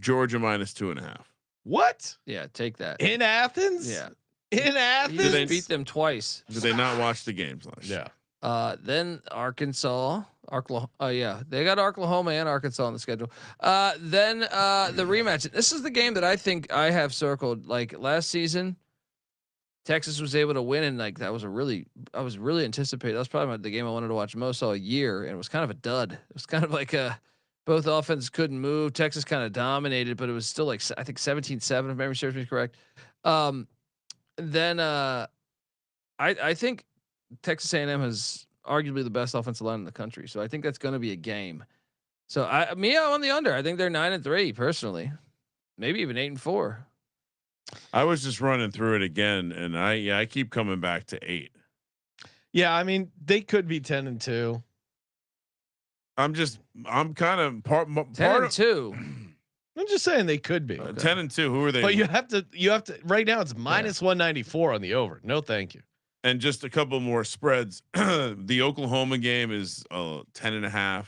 Georgia minus 2.5. What? Yeah, take that in Athens. Yeah, in Athens. They beat them twice. Did they not watch the games last year? Yeah. Then Arkansas Yeah, they got Oklahoma and Arkansas on the schedule. Then the rematch. This is the game that I think I have circled. Like last season, Texas was able to win, and like I was really anticipating. That was probably the game I wanted to watch most all year, and it was kind of a dud. It was kind of like both offenses couldn't move. Texas kind of dominated, but it was still like I think 17-7 if memory serves me correct. Then I think Texas A&M has arguably the best offensive line in the country, so I think that's going to be a game. So I'm on the under. I think they're 9-3 personally, maybe even 8-4. I was just running through it again, and I keep coming back to 8. Yeah, I mean they could be 10-2. I'm kind of part 10-2. I'm just saying they could be 10-2. Who are they? But you have to. Right now it's minus 194 on the over. No, thank you. And just a couple more spreads. The Oklahoma game is 10.5,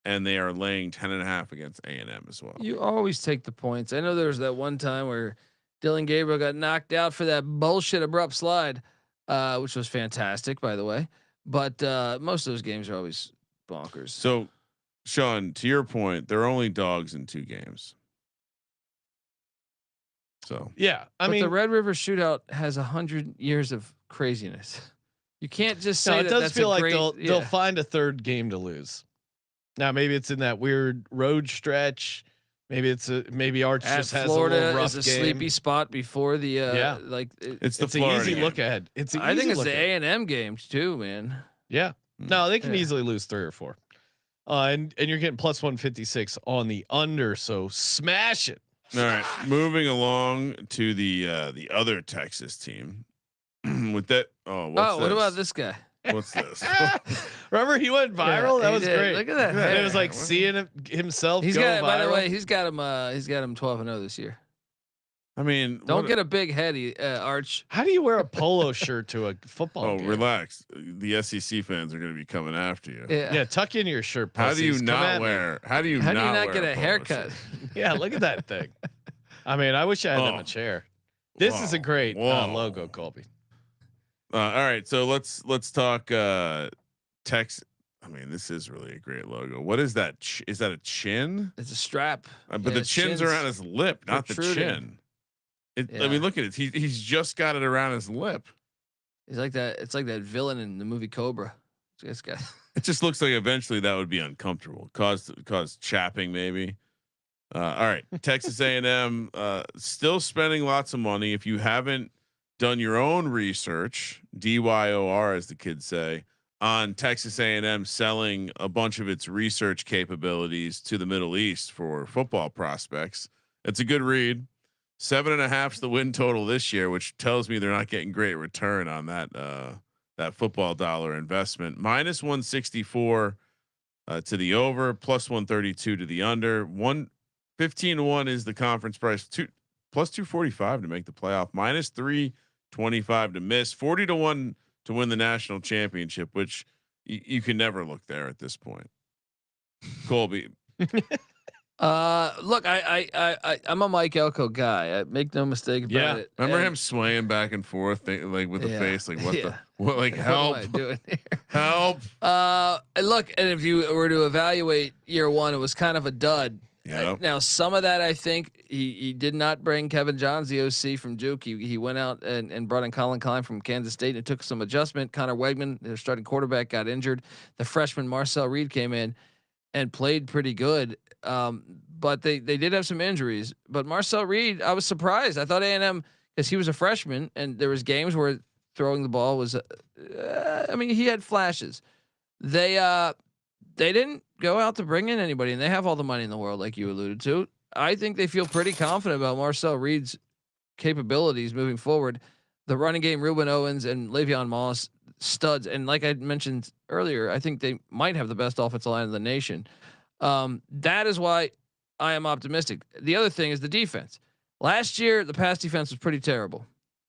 and they are laying 10.5 against A&M as well. You always take the points. I know there was that one time where Dylan Gabriel got knocked out for that bullshit abrupt slide, which was fantastic, by the way. But most of those games are always bonkers. So, Sean, to your point, they're only dogs in 2 games. So yeah, I mean the Red River Shootout has 100 years of craziness. You can't just say it does that's feel like great, they'll find a third game to lose. Now maybe it's in that weird road stretch. Maybe maybe Arch just has Florida a little rough is a game. sleepy spot before the it's an easy game. look ahead. I think it's the A&M games too, man. Yeah, no, they can easily lose 3 or 4. And you're getting plus 156 on the under, so smash it. All right, moving along to the other Texas team. With that, what about this guy? What's this? Remember he went viral? That was great. Look at that. It was like seeing himself. He's go got. viral. By the way, he's got him 12-0 this year. I mean, don't get a big head, Arch. How do you wear a polo shirt to a football game? Relax. The SEC fans are going to be coming after you. Yeah, tuck in your shirt. Pussies. How do you not get a haircut? Yeah, look at that thing. I mean, I wish I had that much hair. This is a great logo, Colby. All right, so let's talk Texas. I mean, this is really a great logo. What is that? Is that a chin? It's a strap. But the chin's around his lip, not the chin. I mean, look at it. He's just got it around his lip. He's like that. It's like that villain in the movie Cobra. It just looks like eventually that would be uncomfortable. Cause chapping maybe. All right, Texas A&M still spending lots of money. If you haven't done your own research, DYOR as the kids say, on Texas A&M selling a bunch of its research capabilities to the Middle East for football prospects, it's a good read. 7.5 is the win total this year, which tells me they're not getting great return on that football dollar investment. Minus 164 to the over, plus 132 to the under. 15-1 is the conference price. Plus 245 to make the playoff. Minus 325 to miss. 40-1 to win the national championship, which you can never look there at this point. Colby. Look, I'm a Mike Elko guy. I make no mistake about it. Remember him swaying back and forth, like with the face, like what like help? What am I doing here? Help. Look, and if you were to evaluate year one, it was kind of a dud. Yeah. Now some of that, I think he did not bring Kevin Johns, the OC from Duke. He went out and brought in Colin Klein from Kansas State, and it took some adjustment. Connor Wegman, their starting quarterback, got injured. The freshman Marcel Reed came in and played pretty good. But they did have some injuries. But Marcel Reed, I was surprised. I thought A&M, because he was a freshman, and there was games where throwing the ball was, I mean, he had flashes. They didn't go out to bring in anybody, and they have all the money in the world, like you alluded to. I think they feel pretty confident about Marcel Reed's capabilities moving forward. The running game, Ruben Owens and Le'Veon Moss, studs. And like I mentioned earlier, I think they might have the best offensive line in the nation. That is why I am optimistic. The other thing is the defense. Last year, the pass defense was pretty terrible.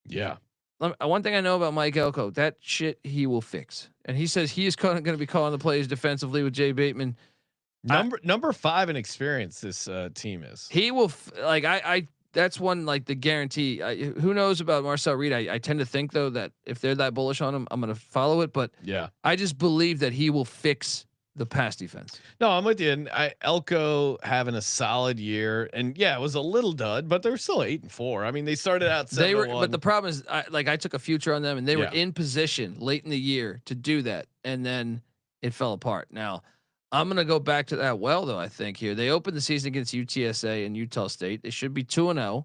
Yeah. One thing I know about Mike Elko, that shit he will fix. And he says he is going to be calling the plays defensively with Jay Bateman. Number 5 in experience. This team is. He will I that's one like the guarantee. Who knows about Marcel Reed? I tend to think though that if they're that bullish on him, I'm going to follow it. But yeah, I just believe that he will fix the pass defense. No, I'm with you. And Elko having a solid year, and yeah, it was a little dud, but they're still 8-4. I mean, they started out 7-1. But the problem is, I took a future on them, and they were in position late in the year to do that, and then it fell apart. Now, I'm gonna go back to that well, though. I think here they opened the season against UTSA and Utah State. They should be 2-0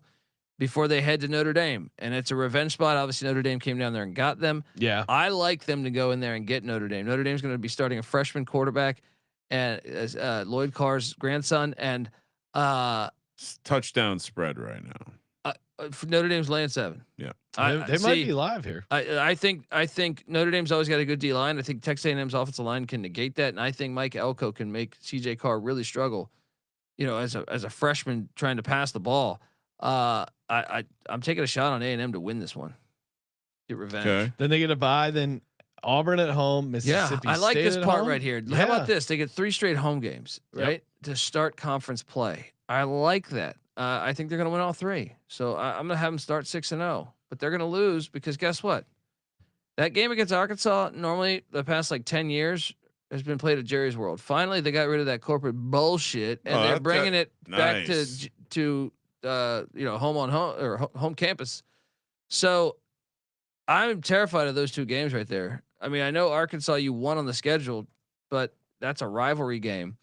before they head to Notre Dame, and it's a revenge spot. Obviously, Notre Dame came down there and got them. Yeah, I like them to go in there and get Notre Dame. Notre Dame's going to be starting a freshman quarterback, and Lloyd Carr's grandson, and touchdown spread right now. Notre Dame's laying 7. Yeah, they might be live here. I think Notre Dame's always got a good D line. I think Texas A&M's offensive line can negate that, and I think Mike Elko can make CJ Carr really struggle. As a freshman trying to pass the ball. I'm taking a shot on A&M to win this one. Get revenge. Okay. Then they get a bye. Then Auburn at home. Mississippi. I like State this at part home. right here. Yeah. How about this? They get 3 straight home games, right, to start conference play. I like that. I think they're going to win all 3. So I'm going to have them start 6-0, but they're going to lose because guess what? That game against Arkansas, normally the past like 10 years has been played at Jerry's World. Finally, they got rid of that corporate bullshit, and they're bringing it back to home on home or home campus. So I'm terrified of those 2 games right there. I mean, I know Arkansas, you won on the schedule, but that's a rivalry game.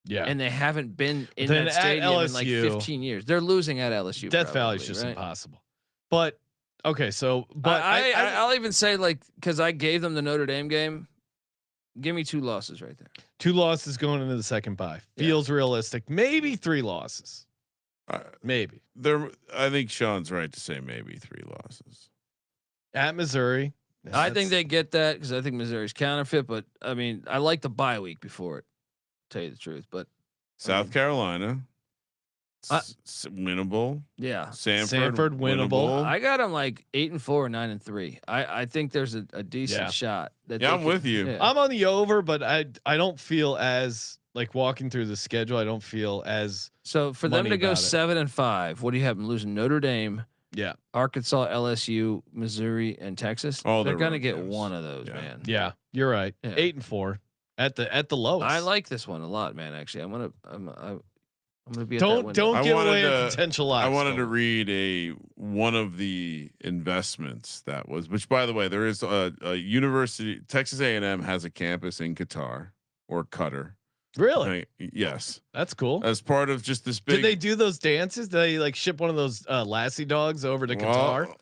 Yeah, and they haven't been in then that stadium LSU, in like 15 years. They're losing at LSU. Death Valley's just impossible. But okay, so but I'll even say because I gave them the Notre Dame game. Give me 2 losses right there. 2 losses going into the second bye feels realistic. Maybe 3 losses. Maybe I think Sean's right to say maybe 3 losses at Missouri. I think they get that because I think Missouri's counterfeit. But I mean, I like the bye week before it. Tell you the truth, but South Carolina, winnable. Yeah, Samford winnable. I got them like 8-4, 9-3. I think there's a decent shot. I'm with you. Yeah. I'm on the over, but I don't feel as like walking through the schedule. I don't feel as so for them to go 7-5. What do you have them losing? Notre Dame. Yeah, Arkansas, LSU, Missouri, and Texas. They're gonna get one of those, man. Yeah, you're right. Yeah. 8-4 at the lowest. I like this one a lot, man. Actually, I'm gonna be. Don't give away a potential loss. I wanted to read one of the investments that was, which by the way, there is a university. Texas A&M has a campus in Qatar or Qatar. Really? Yes. That's cool. As part of just this big. Did they do those dances? Did they like ship one of those lassie dogs over to Qatar?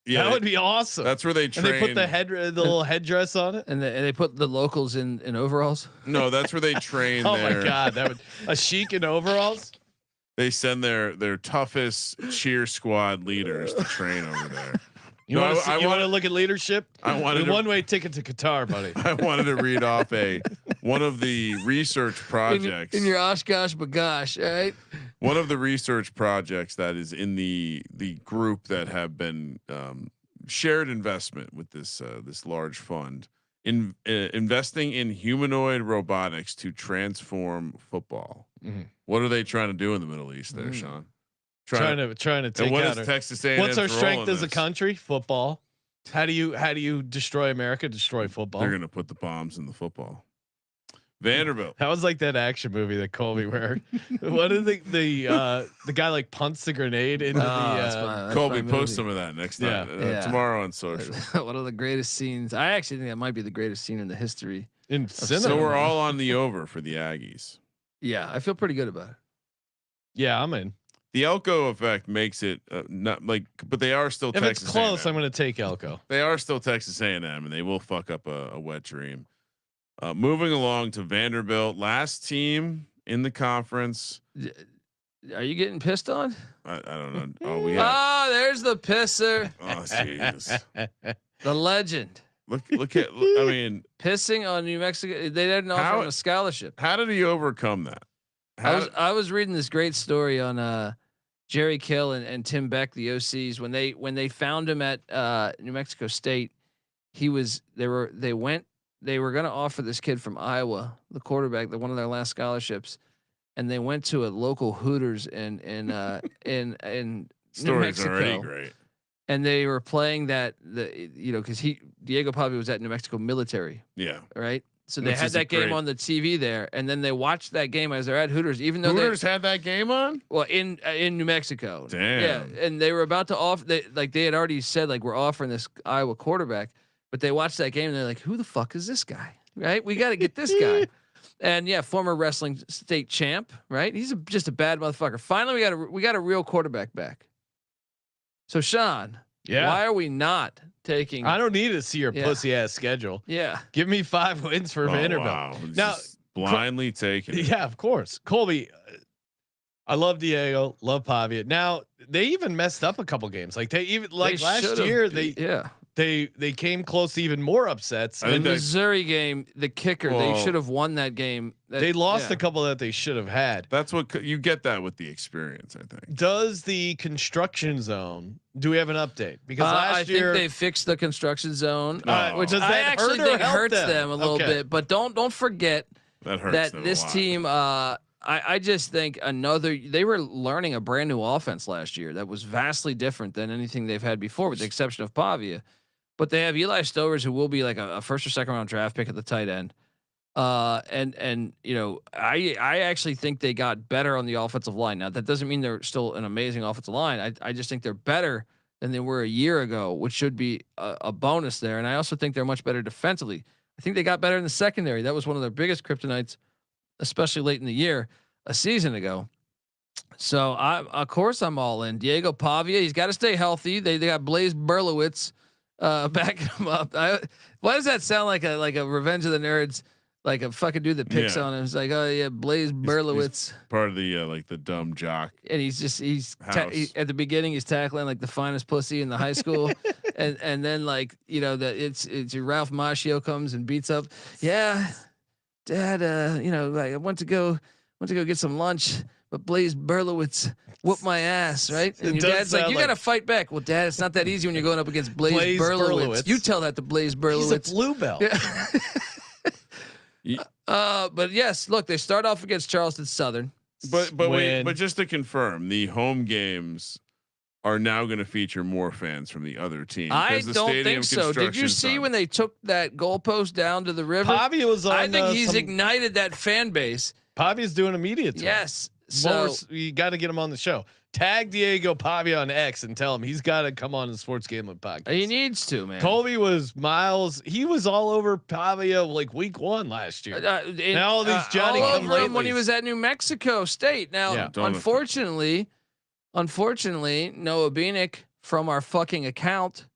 Yeah, that would be awesome. That's where they train. And they put the little headdress on it, and they put the locals in overalls. No, that's where they train. Oh my god, that would a chic in overalls. They send their toughest cheer squad leaders to train over there. You want to look at leadership? I wanted a one-way ticket to Qatar, buddy. I wanted to read off one of the research projects in your Oshkosh bagosh, right? One of the research projects that is in the group that have been shared investment with this large fund in investing in humanoid robotics to transform football. Mm-hmm. What are they trying to do in the Middle East there, Sean? Trying to take out Texas A&M's what's our strength as a this? country? Football. How do you destroy America? Destroy football. They're gonna put the bombs in the football. Vanderbilt. That was like that action movie that Colby where what is the guy like punts the grenade into the Colby post some of that next time tomorrow on social. One of the greatest scenes. I actually think that might be the greatest scene in the history in cinema. So we're all on the over for the Aggies. Yeah, I feel pretty good about it. Yeah, I'm in. The Elko effect makes it not like, but they are still. If Texas it's close, A&M. I'm going to take Elko. They are still Texas A&M, and they will fuck up a wet dream. Moving along to Vanderbilt, last team in the conference. Are you getting pissed on? I don't know. Oh, there's the pisser. Oh, Jesus. The legend. Look at. I mean, pissing on New Mexico. They didn't offer him a scholarship. How did he overcome that? I was reading this great story on Jerry Kill and Tim Beck, the OCs, when they found him at New Mexico State. They were going to offer this kid from Iowa, the quarterback, one of their last scholarships, and they went to a local Hooters in New Mexico. Already great. And they were playing because Diego Pavia was at New Mexico military. Yeah. Right. So they had that game on the TV there, and then they watched that game as they're at Hooters. Even though Hooters had that game on, well, in New Mexico. Damn. Yeah, and they were about to offer. They had already said like we're offering this Iowa quarterback, but they watched that game and they're like, who the fuck is this guy? Right? We got to get this guy. And yeah, former wrestling state champ. Right? He's just a bad motherfucker. Finally, we got a real quarterback back. So Sean, why are we not taking? I don't need to see your pussy ass schedule. Yeah, give me 5 wins for Vanderbilt. Wow. Now blindly taking it. Yeah, of course. Colby, I love Diego, love Pavia. Now they even messed up a couple games. Like last year, they came close to even more upsets. The Missouri game, the kicker, they should have won that game. They lost a couple that they should have had. That's what you get that with the experience, I think. Does the construction zone? Do we have an update? Because last year think they fixed the construction zone, which does I actually think hurts them a little bit. But don't forget that this team. I just think they were learning a brand new offense last year that was vastly different than anything they've had before, with the exception of Pavia. But they have Eli Stovers, who will be like a first or second round draft pick at the tight end. And you know, I actually think they got better on the offensive line. Now that doesn't mean they're still an amazing offensive line. I just think they're better than they were a year ago, which should be a bonus there. And I also think they're much better defensively. I think they got better in the secondary. That was one of their biggest kryptonites, especially late in the year, a season ago. So of course I'm all in. Diego Pavia, he's got to stay healthy. They got Blaze Berlowitz backing him up. Why does that sound like a Revenge of the Nerds, like a fucking dude that picks on him? It's like, oh yeah, Blaze Berlowitz, he's part of the like the dumb jock. And he's at the beginning he's tackling like the finest pussy in the high school, and then like that it's your Ralph Macchio comes and beats up. Yeah, Dad, like I went to go get some lunch, but Blaze Berlowitz whooped my ass, right? And your dad's like, you got to fight back. Well, Dad, it's not that easy when you're going up against Blaze Berlowitz. You tell that to Blaze Berlowitz. He's a blue belt. Yeah. But yes, look, they start off against Charleston Southern. But wait, but just to confirm, the home games are now going to feature more fans from the other team. I don't think so. Did you see when they took that goalpost down to the river? Pavia was on. I think he's ignited that fan base. Pavia's doing a media tour. Yes. So you got to get him on the show. Tag Diego Pavia on X and tell him he's got to come on the Sports Gambling Podcast. He needs to, man. Colby was miles. He was all over Pavia like week 1 last year. Now all these Johnny all over him when he was at New Mexico State. Now, unfortunately, Noah Beanick from our fucking account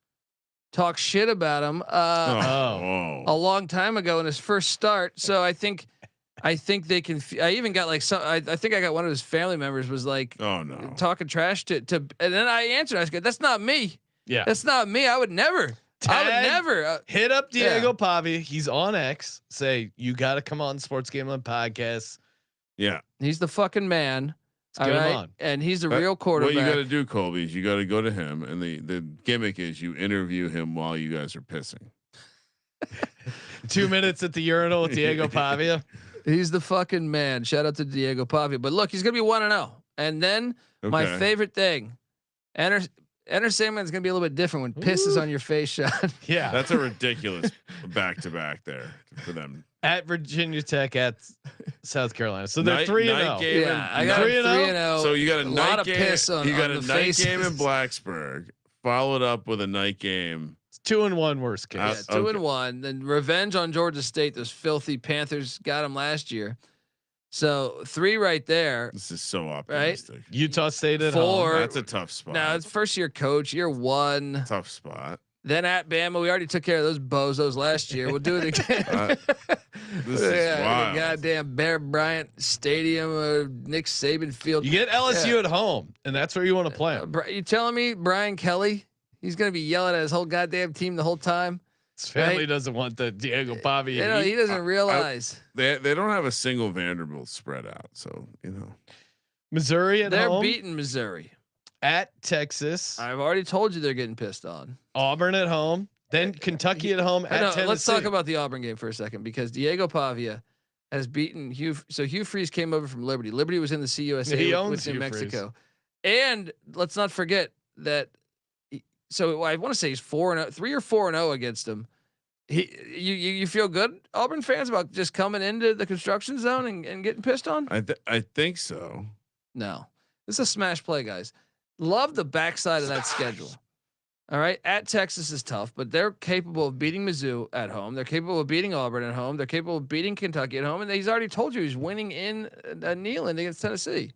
talked shit about him a long time ago in his first start. So I think they can. I even got like some. I think I got one of his family members was like, "Oh no," talking trash to. And then I answered. I said, "That's not me. Yeah, that's not me. I would never. Hit up Diego Pavia. He's on X. Say you got to come on Sports Gambling Podcast. Yeah, he's the fucking man. Let's get him on. And he's a real quarterback. What you got to do, Colby, is you got to go to him, and the gimmick is you interview him while you guys are pissing. 2 minutes at the urinal with Diego Pavia. He's the fucking man. Shout out to Diego Pavia. But look, he's gonna be 1-0. And then my favorite thing, Enter Sandman's gonna be a little bit different when piss is on your face, Sean. Yeah, that's a ridiculous back-to-back there for them. At Virginia Tech, at South Carolina, so they're 3-0. Yeah, I got 3-0. So you got a night game. Piss on, you got on a night game in Blacksburg, followed up with a night game. 2-1 worst case. 2-1. Then revenge on Georgia State. Those filthy Panthers got them last year. So 3 right there. This is so optimistic. Right? Utah State at 4. home. That's a tough spot. Now it's first year coach, year 1. Tough spot. Then at Bama, we already took care of those bozos last year. We'll do it again. This is wild. Goddamn Bear Bryant Stadium, Nick Saban Field. You get LSU at home, and that's where you want to play them. You telling me Brian Kelly? He's gonna be yelling at his whole goddamn team the whole time. His family doesn't want the Diego Pavia. He doesn't realize they don't have a single Vanderbilt spread out. So Missouri at home. They're beating Missouri. At Texas. I've already told you they're getting pissed on. Auburn at home. Then Kentucky at home. At Tennessee. Let's talk about the Auburn game for a second, because Diego Pavia has beaten Hugh. So Hugh Freeze came over from Liberty. Liberty was in the CUSA with New Mexico. And let's not forget that. So I want to say he's 3 or 4-0 against them. You feel good, Auburn fans, about just coming into the construction zone and getting pissed on? I think so. No, this is a smash play, guys. Love the backside of that schedule. All right, at Texas is tough, but they're capable of beating Mizzou at home. They're capable of beating Auburn at home. They're capable of beating Kentucky at home, and he's already told you he's winning in Neyland against Tennessee.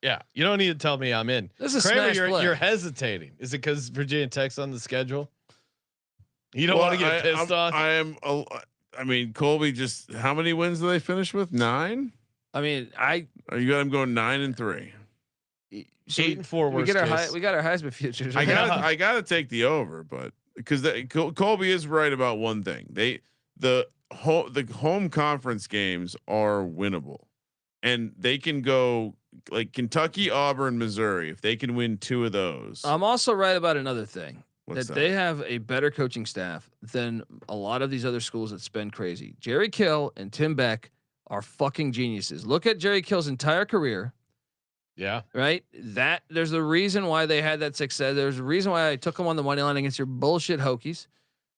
Yeah, you don't need to tell me I'm in. This is Kramer, smash play. You're hesitating. Is it because Virginia Tech's on the schedule? You don't want to get pissed off. I mean, Colby just how many wins do they finish with? 9. I mean, you got him going 9-3. 8-4. We got our Heisman futures. Right? I gotta take the over, but because Colby is right about one thing. The home conference games are winnable, and they can go like Kentucky, Auburn, Missouri. If they can win 2 of those, I'm also right about another thing. What's that? They have a better coaching staff than a lot of these other schools that spend crazy. Jerry Kill and Tim Beck are fucking geniuses. Look at Jerry Kill's entire career. Yeah. Right. That there's a reason why they had that success. There's a reason why I took them on the money line against your bullshit Hokies.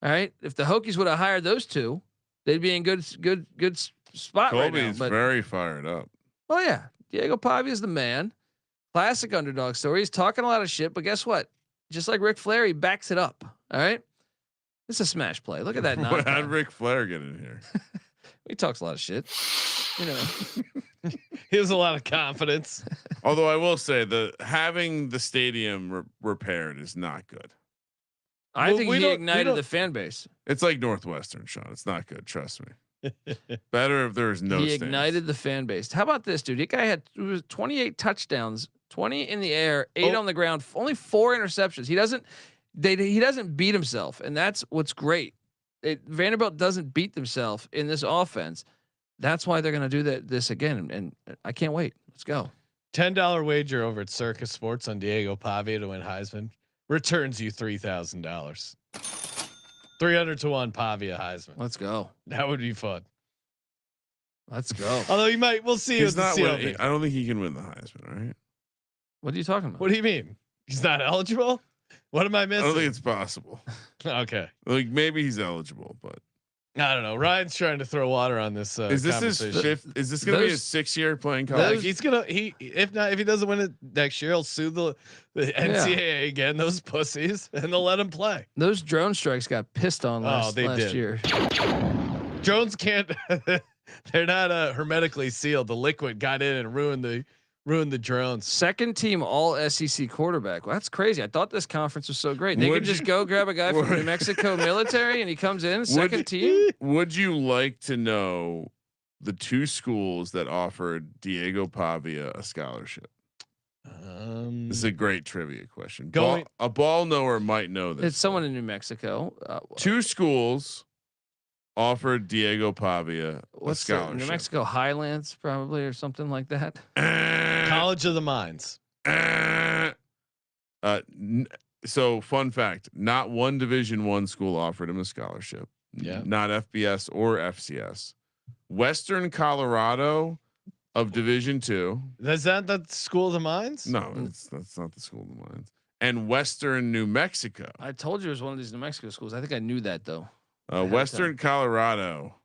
All right. If the Hokies would have hired those 2, they'd be in good spot right now. Colby's very fired up. Well, yeah. Diego Pavia is the man. Classic underdog story. He's talking a lot of shit, but guess what? Just like Ric Flair, he backs it up. All right. It's a smash play. Look at that. How'd Ric Flair get in here? He talks a lot of shit. You know, he has a lot of confidence. Although I will say having the stadium repaired is not good. I think he ignited the fan base. It's like Northwestern, Sean. It's not good. Trust me. Better if there's no. He ignited the fan base. How about this, dude? That guy had 28 touchdowns, 20 in the air, 8 on the ground, only 4 interceptions. He doesn't beat himself, and that's what's great. Vanderbilt doesn't beat themselves in this offense. That's why they're going to do this again, and I can't wait. Let's go. $10 wager over at Circus Sports on Diego Pavia to win Heisman returns you $3,000. 300-1 Pavia Heisman. Let's go. That would be fun. Let's go. Although we'll see. He's not winning. I don't think he can win the Heisman. Right? What are you talking about? What do you mean? He's not eligible? What am I missing? I don't think it's possible. Okay. Like maybe he's eligible, but I don't know. Ryan's trying to throw water on this. Is this his 5th? Is this going to be his 6th year playing college? He's gonna. If he doesn't win it next year, he'll sue the NCAA again. Those pussies, and they'll let him play. Those drone strikes got pissed on last year. Drones can't. They're not hermetically sealed. The liquid got in and ruined the drones. Second team all SEC quarterback. Well, that's crazy. I thought this conference was so great. They could just go grab a guy from New Mexico military and he comes in second team. Would you like to know the 2 schools that offered Diego Pavia a scholarship? This is a great trivia question. A ball knower might know this. It's someone in New Mexico. 2 schools offered Diego Pavia a scholarship. New Mexico Highlands, probably, or something like that. College of the Mines. So fun fact: not one Division I school offered him a scholarship. Yeah, not FBS or FCS. Western Colorado of Division II. Is that the School of the Mines? No, that's not the School of the Mines. And Western New Mexico. I told you it was one of these New Mexico schools. I think I knew that though. Western Colorado,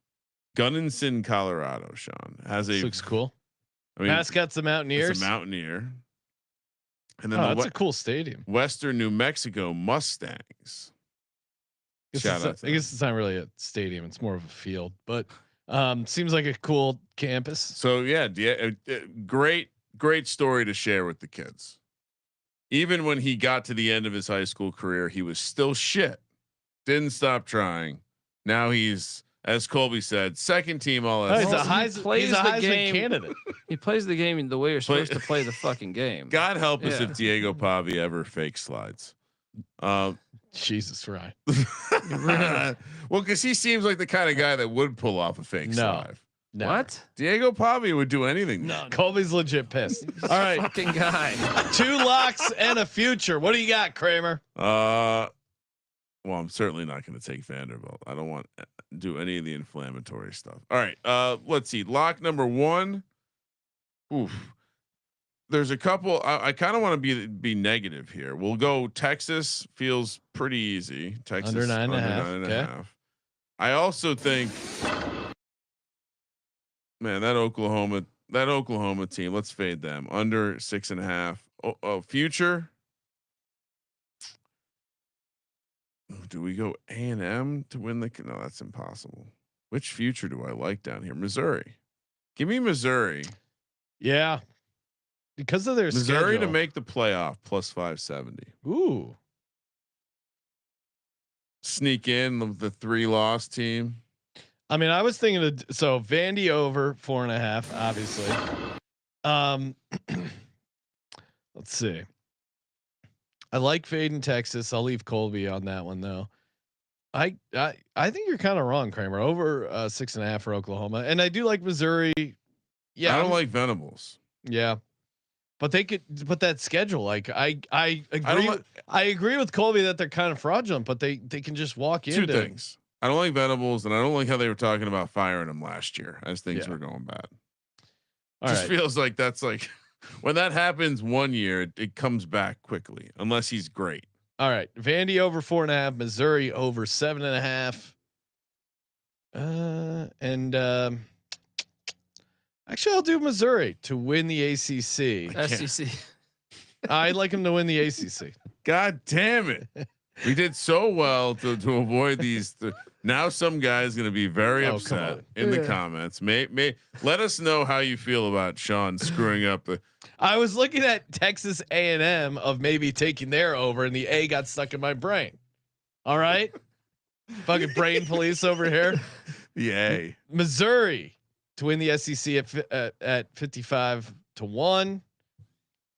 Gunnison, Colorado. Sean has this looks cool. I mean, mascot's the Mountaineers. It's a Mountaineer. And then that's a cool stadium. Western New Mexico Mustangs. Shout out! I guess it's not really a stadium; it's more of a field. But seems like a cool campus. So yeah, great story to share with the kids. Even when he got to the end of his high school career, he was still shit. Didn't stop trying. Now he's, as Colby said, second team all. He's a Heisman candidate. He plays the game in the way you're supposed to play the fucking game. God help us if Diego Pavia ever fake slides. Jesus, right. Well, because he seems like the kind of guy that would pull off a fake slide. Never. What? Diego Pavia would do anything. No, Colby's legit pissed. All right, fucking guy. 2 locks and a future. What do you got, Kramer? Well, I'm certainly not going to take Vanderbilt. I don't want to do any of the inflammatory stuff. All right. Let's see. Lock number 1. Oof. There's a couple. I kind of want to be negative here. We'll go. Texas feels pretty easy. Texas under 9.5. Okay. I also think, man, that Oklahoma team. Let's fade them under 6.5. Oh, future. Do we go A&M to win the? No, that's impossible. Which future do I like down here? Missouri. Give me Missouri. Yeah, because of their Missouri schedule. to make the playoff plus 570. Ooh. Sneak in the 3-loss team. I mean, I was thinking of Vandy over 4.5, obviously. Let's see. I like fading Texas. I'll leave Colby on that one though. I think you're kind of wrong, Kramer. Over 6.5 for Oklahoma, and I do like Missouri. Yeah, I don't like Venables. Yeah, but they could. But that schedule, like I agree. I agree with Colby that they're kind of fraudulent, but they can just walk into 2 things. I don't like Venables, and I don't like how they were talking about firing him last year as things were going bad. Just feels like that's like when that happens one year, it comes back quickly unless he's great. All right, Vandy over 4.5, Missouri over 7.5. Actually, I'll do Missouri to win the ACC. SEC. I like him to win the ACC. God damn it! We did so well to avoid these. Now some guy's going to be very upset in the comments. May let us know how you feel about Sean screwing up the. I was looking at Texas A&M of maybe taking their over, and the A got stuck in my brain. All right, fucking brain police over here. Yay, Missouri to win the SEC at 55 to 1.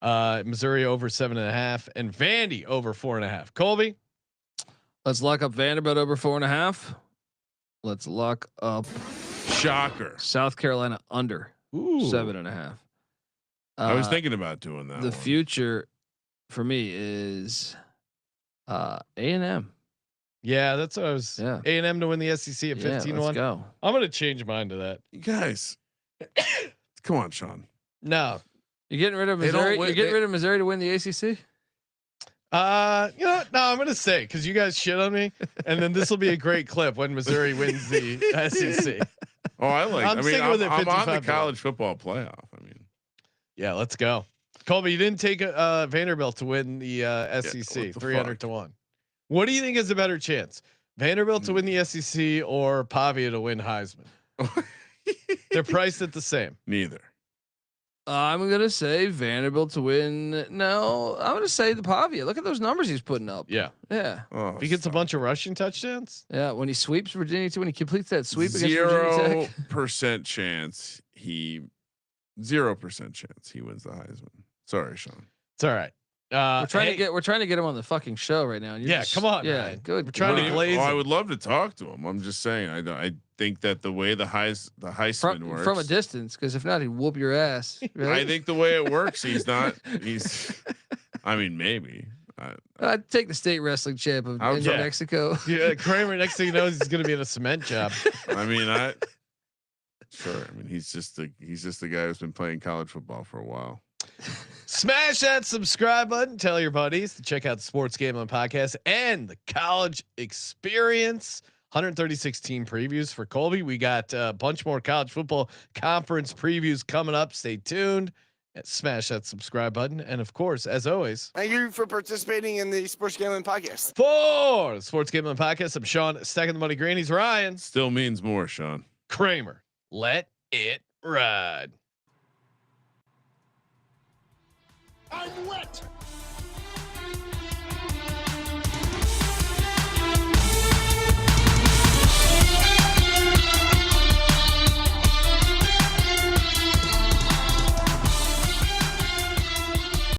Missouri over 7.5 and Vandy over 4.5. Colby, let's lock up Vanderbilt over 4.5. Let's lock up shocker South Carolina under 7.5. I was thinking about doing that. The future for me is A&M. Yeah, that's what I was. Yeah. A&M to win the SEC at 15-1. Let's go. I'm gonna change mine to that. You guys, come on, Sean. No, you're getting rid of Missouri. You're getting rid of Missouri to win the ACC. You know what? No, I'm gonna say because you guys shit on me, and then this will be a great clip when Missouri wins the SEC. Oh, I like. I'm on the college football playoff. I mean, yeah, let's go. Colby, you didn't take Vanderbilt to win the SEC 300 to 1. What do you think is a better chance? Vanderbilt to win the SEC or Pavia to win Heisman? They're priced at the same. Neither. I'm gonna say Vanderbilt to win. No, I'm gonna say the Pavia. Look at those numbers he's putting up. Yeah. Oh, he gets a bunch of rushing touchdowns. Yeah, when he sweeps Virginia Tech, when he completes that sweep against Virginia Tech, 0% chance 0% chance he wins the Heisman. Sorry, Sean. It's all right. We're trying to get him on the fucking show right now. Yeah, come on. Yeah, man. good. We're trying to glaze. I would love to talk to him. I'm just saying. I think that the way the Heisman works from a distance, because if not, he'd whoop your ass. Right? I think the way it works, I mean, maybe. I'd take the state wrestling champ of New Mexico. Yeah, Kramer. Next thing you know, he's going to be in a cement job. I mean, sure. I mean, he's just the guy who's been playing college football for a while. Smash that subscribe button. Tell your buddies to check out the Sports Gambling Podcast and the College Experience. 136 team previews for Colby. We got a bunch more college football conference previews coming up. Stay tuned. Smash that subscribe button. And of course, as always, thank you for participating in the Sports Gambling Podcast. For the Sports Gambling Podcast, I'm Sean, stacking the money green. He's Ryan. Still means more, Sean. Kramer. Let it ride. I'm wet.